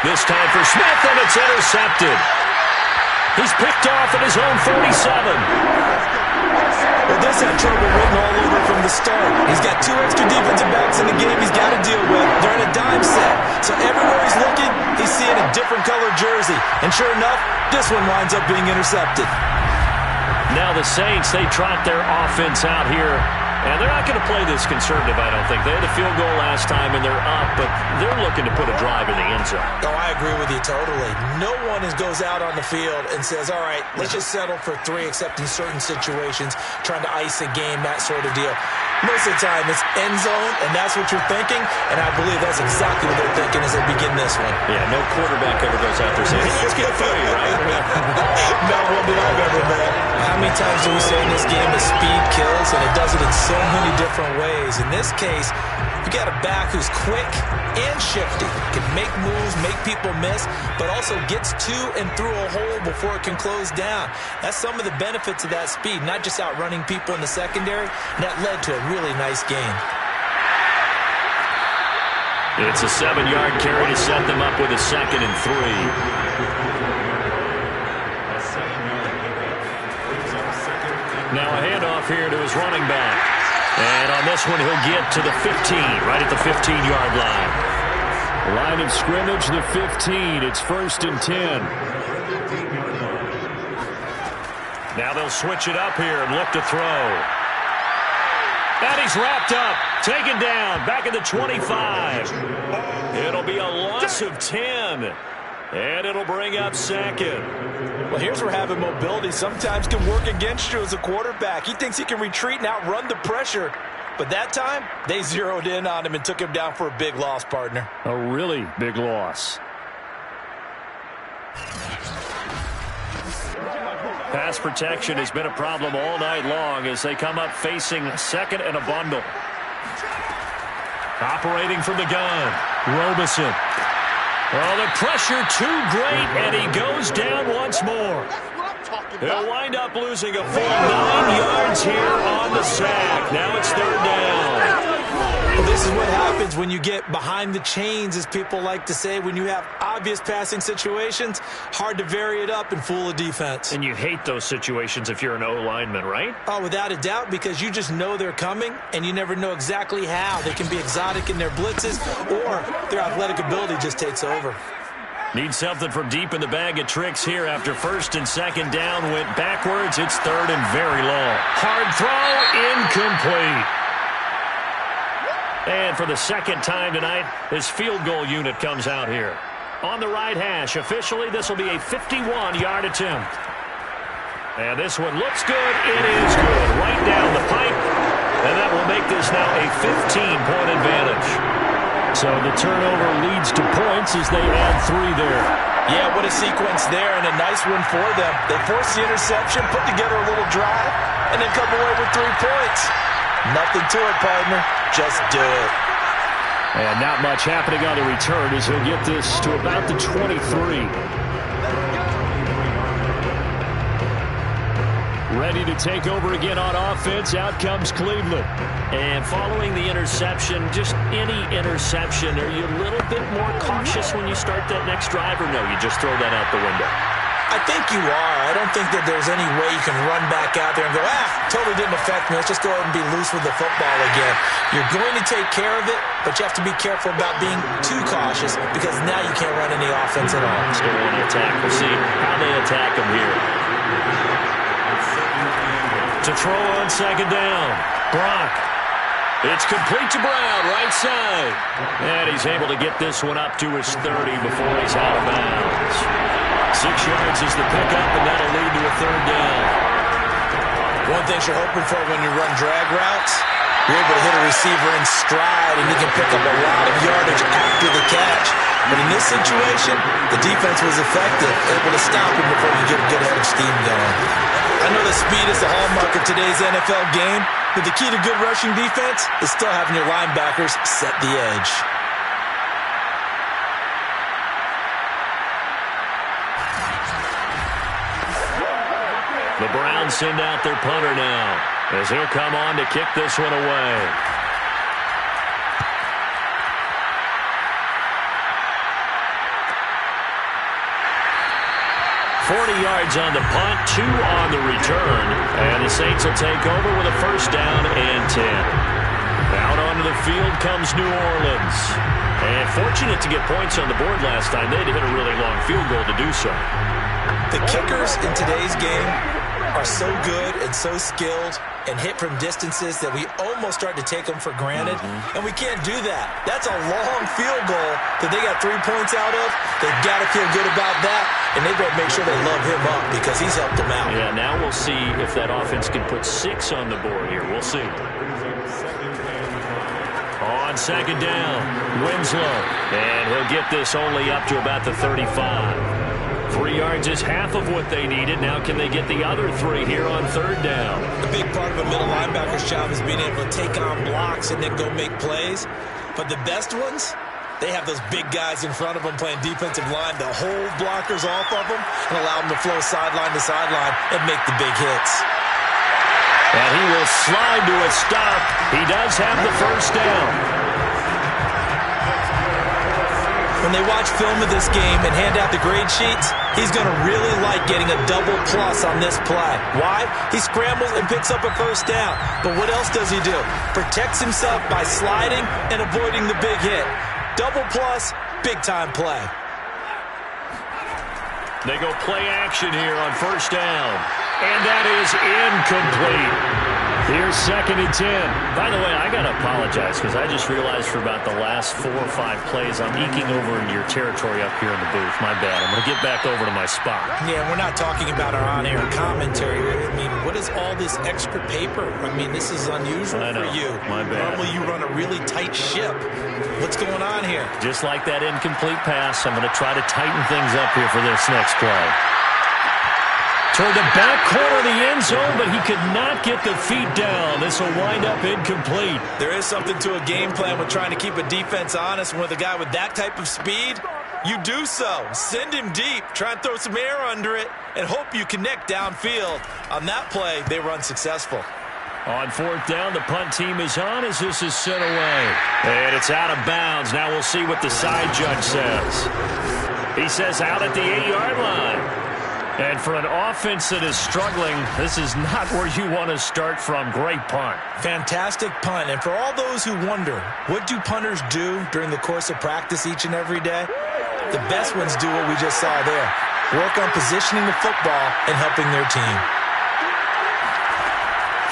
This time for Smith, and it's intercepted. He's picked off at his own 37. Well, this had trouble written all over from the start. He's got 2 extra defensive backs in the game he's got to deal with. They're in a dime set. So everywhere he's looking, he's seeing a different color jersey. And sure enough, this one winds up being intercepted. Now the Saints, they trot their offense out here. And they're not going to play this conservative, I don't think. They had a field goal last time, and they're up, but they're looking to put a drive in the end zone. Oh, I agree with you totally. No one goes out on the field and says, all right, let's just settle for 3, except in certain situations, trying to ice a game, that sort of deal. Most of the time, it's end zone, and that's what you're thinking, and I believe that's exactly what they're thinking as they begin this one. Yeah, no quarterback ever goes out there saying, hey, let's get 3, right? Not one that I've ever met. How many times do we say in this game that speed kills, and it does it in so many different ways? In this case, you got a back who's quick and shifty, can make moves, make people miss, but also gets to and through a hole before it can close down. That's some of the benefits of that speed, not just outrunning people in the secondary, and that led to a really nice game. It's a 7-yard carry to set them up with a 2nd and 3. Now a handoff here to his running back. And on this one, he'll get to the 15, right at the 15-yard line. Line of scrimmage, the 15. It's 1st and 10. Now they'll switch it up here and look to throw. And he's wrapped up, taken down, back at the 25. It'll be a loss of 10. And it'll bring up 2nd. Well, here's where having mobility sometimes can work against you as a quarterback. He thinks he can retreat and outrun the pressure. But that time, they zeroed in on him and took him down for a big loss, partner. A really big loss. Pass protection has been a problem all night long as they come up facing second and a bundle. Operating from the gun, Robeson. Oh, the pressure too great, and he goes down once more. He'll wind up losing a full 9 yards here on the sack. Now it's third down. Well, this is what happens when you get behind the chains, as people like to say. When you have obvious passing situations, hard to vary it up and fool a defense. And you hate those situations if you're an O-lineman, right? Oh, without a doubt, because you just know they're coming, and you never know exactly how. They can be exotic in their blitzes, or their athletic ability just takes over. Need something from deep in the bag of tricks here after first and second down. Went backwards. It's third and very long. Hard throw, incomplete. And for the second time tonight, his field goal unit comes out here. On the right hash, officially, this will be a 51-yard attempt. And this one looks good. It is good. Right down the pipe. And that will make this now a 15-point advantage. So the turnover leads to points as they add 3 there. Yeah, what a sequence there, and a nice one for them. They force the interception, put together a little drive, and then come away with 3 points. Nothing to it, partner. Just do it. And not much happening on the return as he'll get this to about the 23. Ready to take over again on offense. Out comes Cleveland. And following the interception, just any interception, are you a little bit more cautious when you start that next drive, or no, you just throw that out the window? I think you are. I don't think that there's any way you can run back out there and go, totally didn't affect me. Let's just go ahead and be loose with the football again. You're going to take care of it, but you have to be careful about being too cautious because now you can't run any offense at all. Still want to attack. We'll see how they attack him here. To throw on second down. Brock. It's complete to Brown, right side. And he's able to get this one up to his 30 before he's out of bounds. 6 yards is the pickup, and that'll lead to a third down. One thing you're hoping for when you run drag routes, you're able to hit a receiver in stride, and you can pick up a lot of yardage after the catch. But in this situation, the defense was effective, able to stop him before you get a good head of steam going. I know the speed is the hallmark of today's NFL game, but the key to good rushing defense is still having your linebackers set the edge. The Browns send out their punter now as he'll come on to kick this one away. .40 yards on the punt, 2 on the return, and the Saints will take over with a first down and 10. Out onto the field comes New Orleans. And fortunate to get points on the board last time. They had to hit a really long field goal to do so. The kickers in today's game are so good and so skilled and hit from distances that we almost start to take them for granted, and we can't do that. That's a long field goal that they got 3 points out of. They've got to feel good about that, and they better make sure they love him up because he's helped them out. Yeah, now we'll see if that offense can put 6 on the board here. We'll see. On second down, Winslow, and he'll get this only up to about the 35. 3 yards is half of what they needed. Now can they get the other 3 here on third down? A big part of a middle linebacker's job is being able to take on blocks and then go make plays. But the best ones, they have those big guys in front of them playing defensive line to hold blockers off of them and allow them to flow sideline to sideline and make the big hits. And he will slide to a stop. He does have the first down. When they watch film of this game and hand out the grade sheets, he's going to really like getting a double plus on this play. Why? He scrambles and picks up a first down. But what else does he do? Protects himself by sliding and avoiding the big hit. Double plus, big-time play. They go play action here on first down. And that is incomplete. Here's second and 10. By the way, I got to apologize because I just realized for about the last 4 or 5 plays, I'm eking over into your territory up here in the booth. My bad. I'm going to get back over to my spot. Yeah, we're not talking about our on-air commentary. I mean, what is all this extra paper? I mean, this is unusual for you. My bad. Normally you run a really tight ship. What's going on here? Just like that incomplete pass, I'm going to try to tighten things up here for this next play. Toward the back corner of the end zone, but he could not get the feet down. This will wind up incomplete. There is something to a game plan with trying to keep a defense honest. With a guy with that type of speed, you do so. Send him deep. Try and throw some air under it and hope you connect downfield. On that play, they were unsuccessful. On fourth down, the punt team is on as this is sent away. And it's out of bounds. Now we'll see what the side judge says. He says out at the 8-yard line. And for an offense that is struggling, this is not where you want to start from. Great punt. Fantastic punt. And for all those who wonder, what do punters do during the course of practice each and every day? The best ones do what we just saw there. Work on positioning the football and helping their team.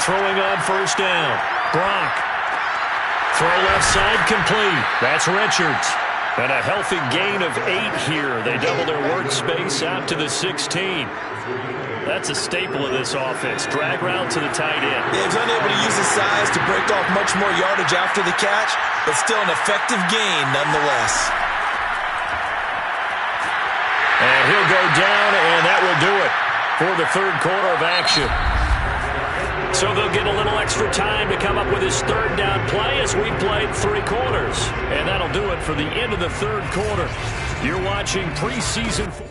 Throwing on first down. Brock. Throw left side complete. That's Richards. And a healthy gain of 8 here. They double their workspace out to the 16. That's a staple of this offense. Drag route to the tight end. He was unable to use his size to break off much more yardage after the catch, but still an effective gain nonetheless. And he'll go down, and that will do it for the third quarter of action. So they'll get a little extra time to come up with his third down play as we played 3 quarters. And that'll do it for the end of the third quarter. You're watching preseason on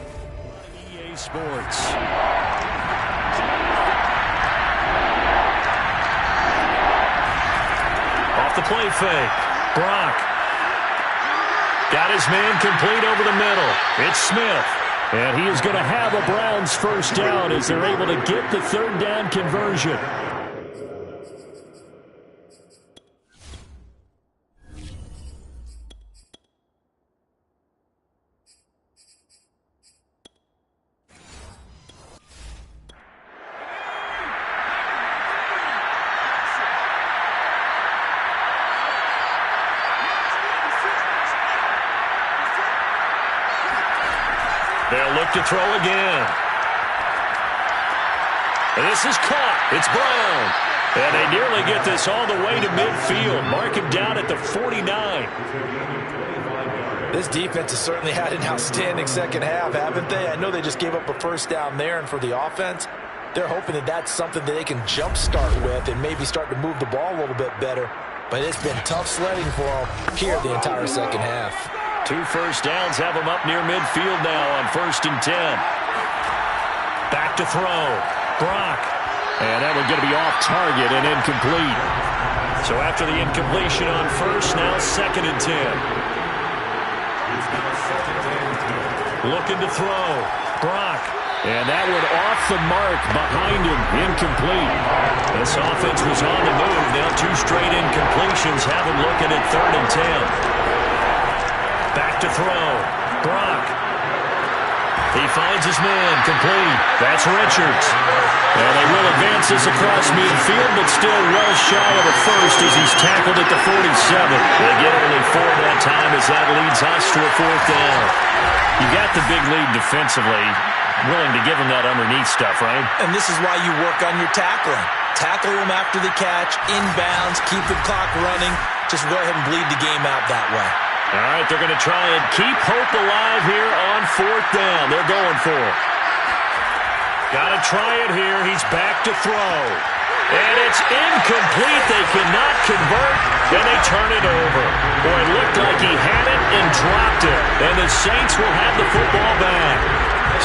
EA Sports. Off the play fake. Brock. Got his man complete over the middle. It's Smith. And he is going to have a Browns first down as they're able to get the third down conversion. They'll look to throw again. And this is caught. It's Brown. And they nearly get this all the way to midfield. Mark him down at the 49. This defense has certainly had an outstanding second half, haven't they? I know they just gave up a first down there, and for the offense, they're hoping that that's something that they can jumpstart with and maybe start to move the ball a little bit better. But it's been tough sledding for them here the entire second half. 2 first downs have them up near midfield now on 1st and 10. Back to throw. Brock. And that one's going to be off target and incomplete. So after the incompletion on first, now 2nd and 10. Looking to throw. Brock. And that one off the mark behind him. Incomplete. This offense was on the move. Now 2 straight incompletions have him looking at 3rd and 10. Back to throw. Brock. He finds his man. Complete. That's Richards. And they will advance this across midfield, but still well shy of a first as he's tackled at the 47. They get only 4 that time as that leads us to a 4th down. You got the big lead defensively. Willing to give him that underneath stuff, right? And this is why you work on your tackling. Tackle him after the catch, inbounds, keep the clock running. Just go ahead and bleed the game out that way. All right, they're going to try and keep hope alive here on 4th down. They're going for it. Got to try it here. He's back to throw. And it's incomplete. They cannot convert, and they turn it over. Boy, it looked like he had it and dropped it. And the Saints will have the football back.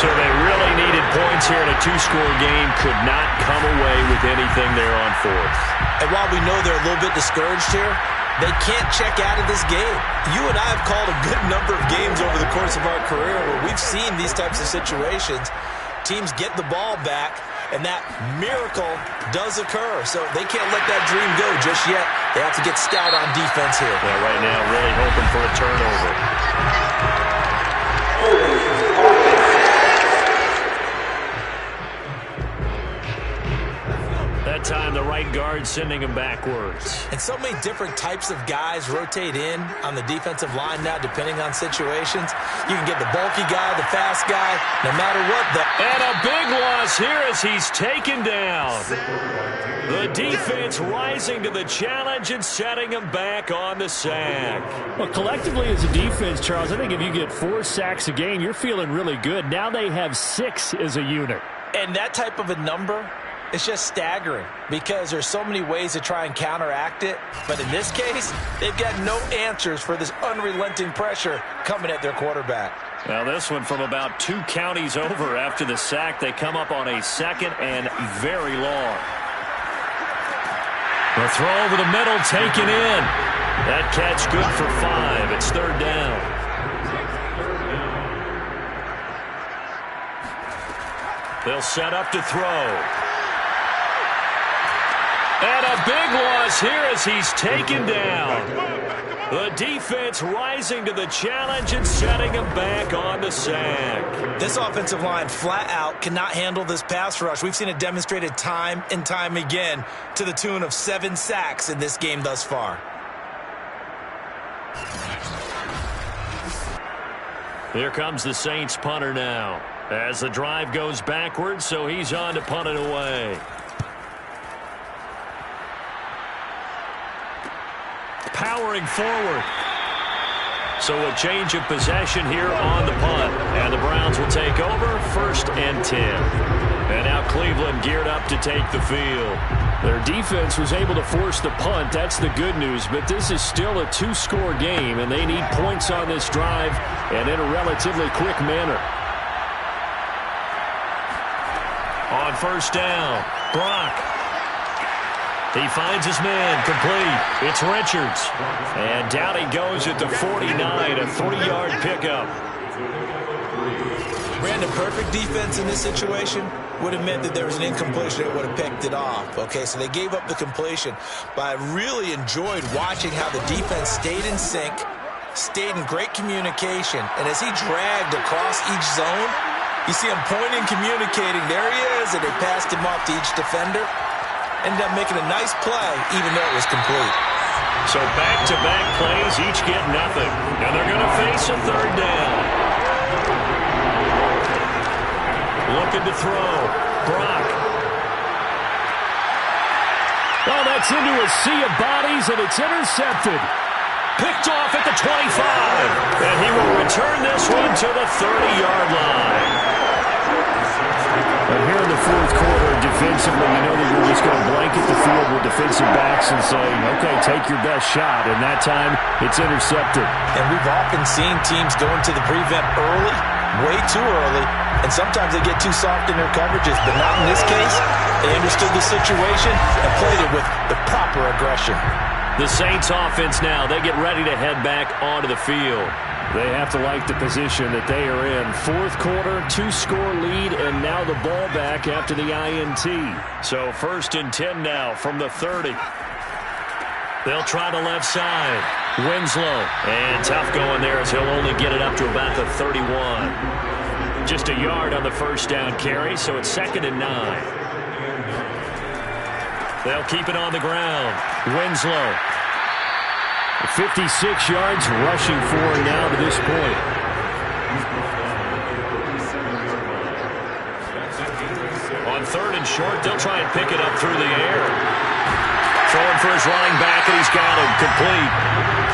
So they really needed points here in a 2-score game. Could not come away with anything there on 4th. And while we know they're a little bit discouraged here, they can't check out of this game. You and I have called a good number of games over the course of our career where we've seen these types of situations. Teams get the ball back, and that miracle does occur. So they can't let that dream go just yet. They have to get stout on defense here. Yeah, right now really hoping for a turnover. That time the right guard sending him backwards. And so many different types of guys rotate in on the defensive line now depending on situations. You can get the bulky guy, the fast guy, no matter what. And a big loss here as he's taken down. The defense rising to the challenge and setting him back on the sack. Well, collectively as a defense, Charles, I think if you get 4 sacks a game, you're feeling really good. Now they have 6 as a unit. And that type of a number, it's just staggering because there's so many ways to try and counteract it. But in this case, they've got no answers for this unrelenting pressure coming at their quarterback. Now this one from about 2 counties over after the sack. They come up on a 2nd and very long. The throw over the middle taken in. That catch good for 5. It's 3rd down. They'll set up to throw. And a big loss here as he's taken down. The defense rising to the challenge and setting him back on the sack. This offensive line flat out cannot handle this pass rush. We've seen it demonstrated time and time again to the tune of 7 sacks in this game thus far. Here comes the Saints punter now as the drive goes backwards, so he's on to punt it away. Powering forward. So a change of possession here on the punt. And the Browns will take over 1st and 10. And now Cleveland geared up to take the field. Their defense was able to force the punt. That's the good news. But this is still a 2-score game, and they need points on this drive and in a relatively quick manner. On 1st down, Brock. He finds his man, complete. It's Richards. And down he goes at the 49, a 3-yard pickup. Brandon, perfect defense in this situation would have meant that there was an incompletion that would have picked it off. Okay, so they gave up the completion. But I really enjoyed watching how the defense stayed in sync, stayed in great communication. And as he dragged across each zone, you see him pointing, communicating. There he is, and they passed him off to each defender. Ended up making a nice play, even though it was complete. So back-to-back plays, each get nothing. And they're going to face a 3rd down. Looking to throw. Brock. Oh, that's into a sea of bodies, and it's intercepted. Picked off at the 25. And he will return this one to the 30-yard line. And here in the 4th quarter, defensively, you know that you're just going to blanket the field with defensive backs and say, okay, take your best shot. And that time, it's intercepted. And we've often seen teams go into the prevent early, way too early, and sometimes they get too soft in their coverages. But not in this case. They understood the situation and played it with the proper aggression. The Saints offense now, they get ready to head back onto the field. They have to like the position that they are in. 4th quarter, 2-score lead, and now the ball back after the INT. So 1st and 10 now from the 30. They'll try the left side. Winslow. And tough going there as he'll only get it up to about the 31. Just a yard on the 1st down carry, so it's 2nd and 9. They'll keep it on the ground. Winslow. 56 yards rushing for now to this point. On 3rd and short, they'll try and pick it up through the air. Throwing for his running back, and he's got him complete.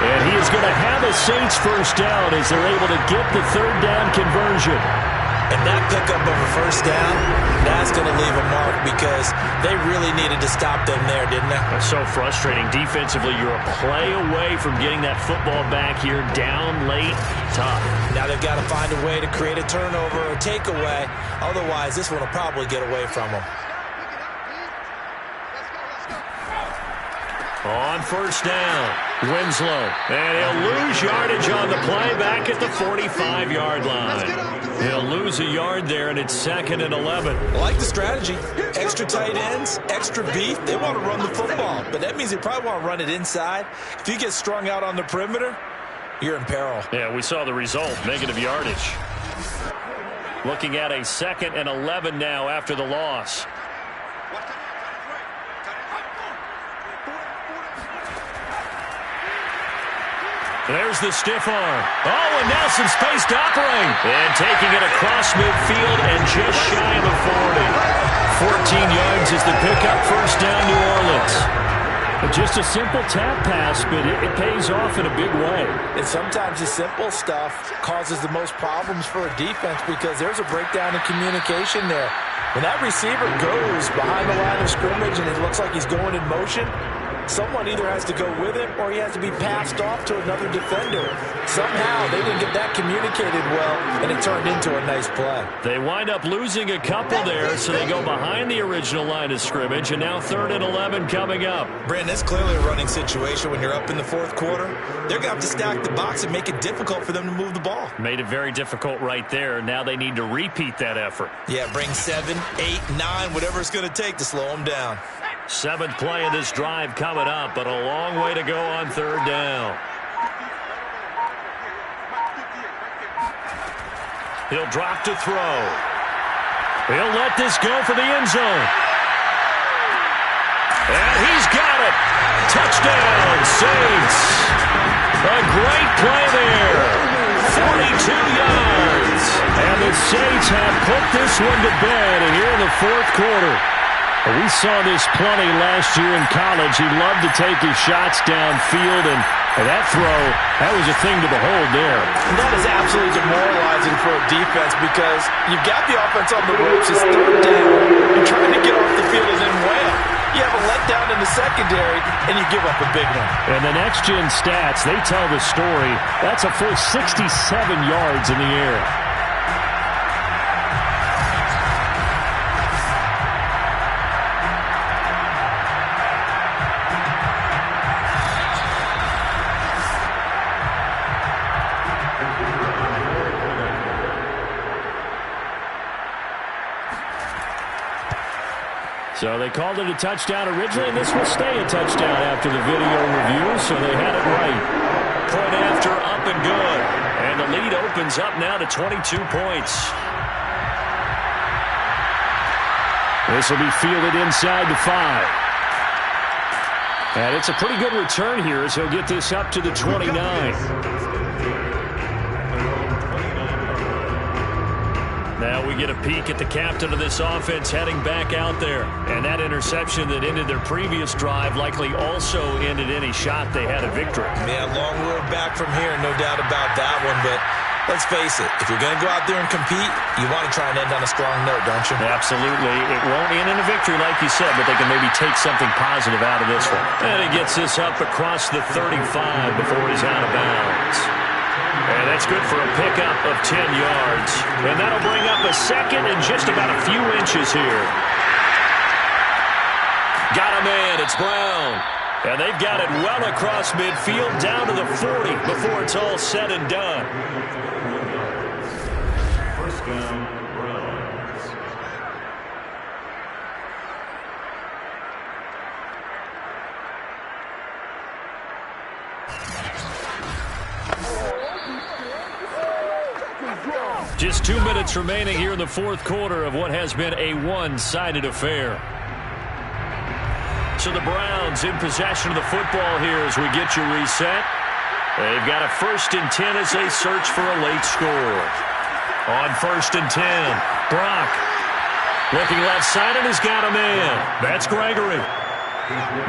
And he is going to have a Saints 1st down as they're able to get the 3rd down conversion. And that pickup of a 1st down, that's going to leave a mark because they really needed to stop them there, didn't they? That's so frustrating. Defensively, you're a play away from getting that football back here down late. Tough. Now they've got to find a way to create a turnover or takeaway. Otherwise, this one will probably get away from them. On 1st down, Winslow. And he'll lose yardage on the play back at the 45-yard line. He'll lose a yard there, and it's 2nd and 11. I like the strategy. Extra tight ends, extra beef. They want to run the football, but that means they probably want to run it inside. If you get strung out on the perimeter, you're in peril. Yeah, we saw the result, negative yardage. Looking at a 2nd and 11 now after the loss. There's the stiff arm. Oh, and now some space to operate. And taking it across midfield and just shy of the 40. 14 yards is the pickup, 1st down New Orleans. Just a simple tap pass, but it pays off in a big way. And sometimes the simple stuff causes the most problems for a defense because there's a breakdown in communication there. When that receiver goes behind the line of scrimmage and it looks like he's going in motion, someone either has to go with him or he has to be passed off to another defender. Somehow they didn't get that communicated well, and it turned into a nice play. They wind up losing a couple there, so they go behind the original line of scrimmage, and now 3rd and 11 coming up. Brandon, it's clearly a running situation when you're up in the 4th quarter. They're going to have to stack the box and make it difficult for them to move the ball. Made it very difficult right there. Now they need to repeat that effort. Yeah, bring 7, 8, 9, whatever it's going to take to slow them down. 7th play of this drive coming up, but a long way to go on 3rd down. He'll drop to throw. He'll let this go for the end zone. And he's got it. Touchdown, Saints. A great play there. 42 yards. And the Saints have put this one to bed here in the 4th quarter. We saw this plenty last year in college. He loved to take his shots downfield, and that throw, that was a thing to behold there. And that is absolutely demoralizing for a defense because you've got the offense on the ropes. It's 3rd down. You're trying to get off the field and then wail. You have a letdown in the secondary, and you give up a big one. And the next-gen stats, they tell the story. That's a full 67 yards in the air. So they called it a touchdown originally, and this will stay a touchdown after the video review, so they had it right. Point after, up and good. And the lead opens up now to 22 points. This will be fielded inside the 5. And it's a pretty good return here as he'll get this up to the 29. Now we get a peek at the captain of this offense heading back out there. And that interception that ended their previous drive likely also ended any shot they had a victory. Man, long road back from here, no doubt about that one. But let's face it, if you're going to go out there and compete, you want to try and end on a strong note, don't you? Absolutely. It won't end in a victory like you said, but they can maybe take something positive out of this one. And he gets this up across the 35 before he's out of bounds. And that's good for a pickup of 10 yards. And that'll bring up a second and just about a few inches here. Got a man. It's Brown. And they've got it well across midfield down to the 40 before it's all said and done. First down, Browns. Just 2 minutes remaining here in the 4th quarter of what has been a one-sided affair. So the Browns in possession of the football here as we get you reset. They've got a 1st and 10 as they search for a late score. On 1st and 10, Brock looking left side and has got a man. That's Gregory.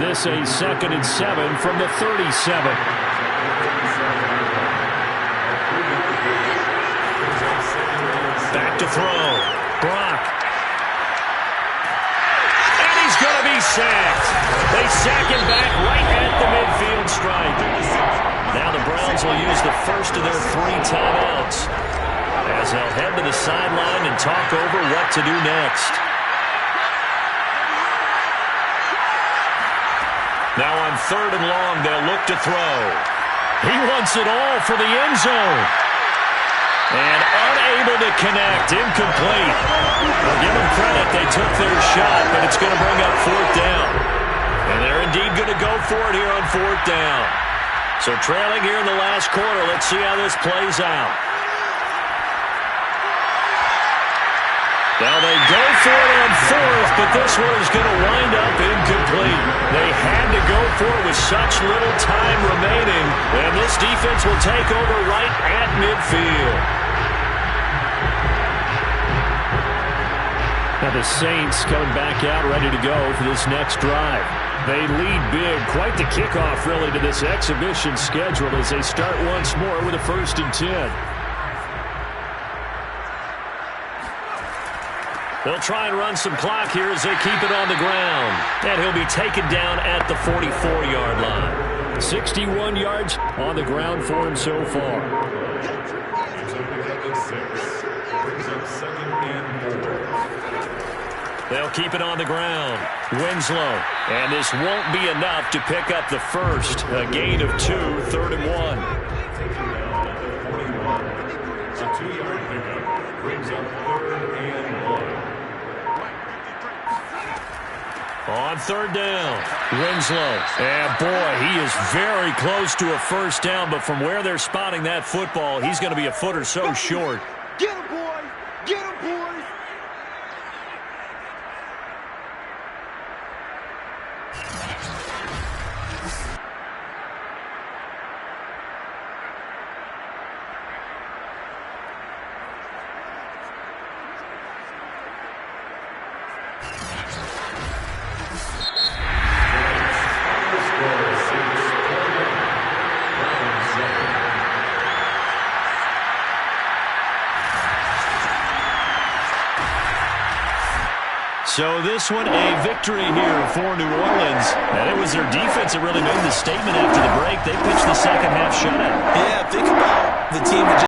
This a 2nd and 7 from the 37. Back to throw. Brock. And he's going to be sacked. They sack him back right at the midfield stripe. Now the Browns will use the first of their 3 timeouts as they'll head to the sideline and talk over what to do next. Now on 3rd and long, they'll look to throw. He wants it all for the end zone. And unable to connect, incomplete. Well, give them credit, they took their shot, but it's going to bring up 4th down. And they're indeed going to go for it here on 4th down. So trailing here in the last quarter, let's see how this plays out. Now they go for it on 4th, but this one is going to wind up incomplete. They had to go for it with such little time remaining, and this defense will take over right at midfield. Now the Saints coming back out ready to go for this next drive. They lead big. Quite the kickoff, really, to this exhibition schedule as they start once more with a 1st and 10. They'll try and run some clock here as they keep it on the ground. And he'll be taken down at the 44-yard line. 61 yards on the ground for him so far. Brings up the 6. Brings up 2nd and 4. They'll keep it on the ground. Winslow. And this won't be enough to pick up the first. A gain of 2, 3rd and 1. Taken down at the 41. A 2-yard pickup. Brings up 3rd and 1. On 3rd down, Winslow. And boy, he is very close to a 1st down, but from where they're spotting that football, he's going to be a foot or so short. Get him, boys! Get him, boys! So this one, a victory here for New Orleans. And it was their defense that really made the statement after the break. They pitched the second half shutout. Yeah, think about the team that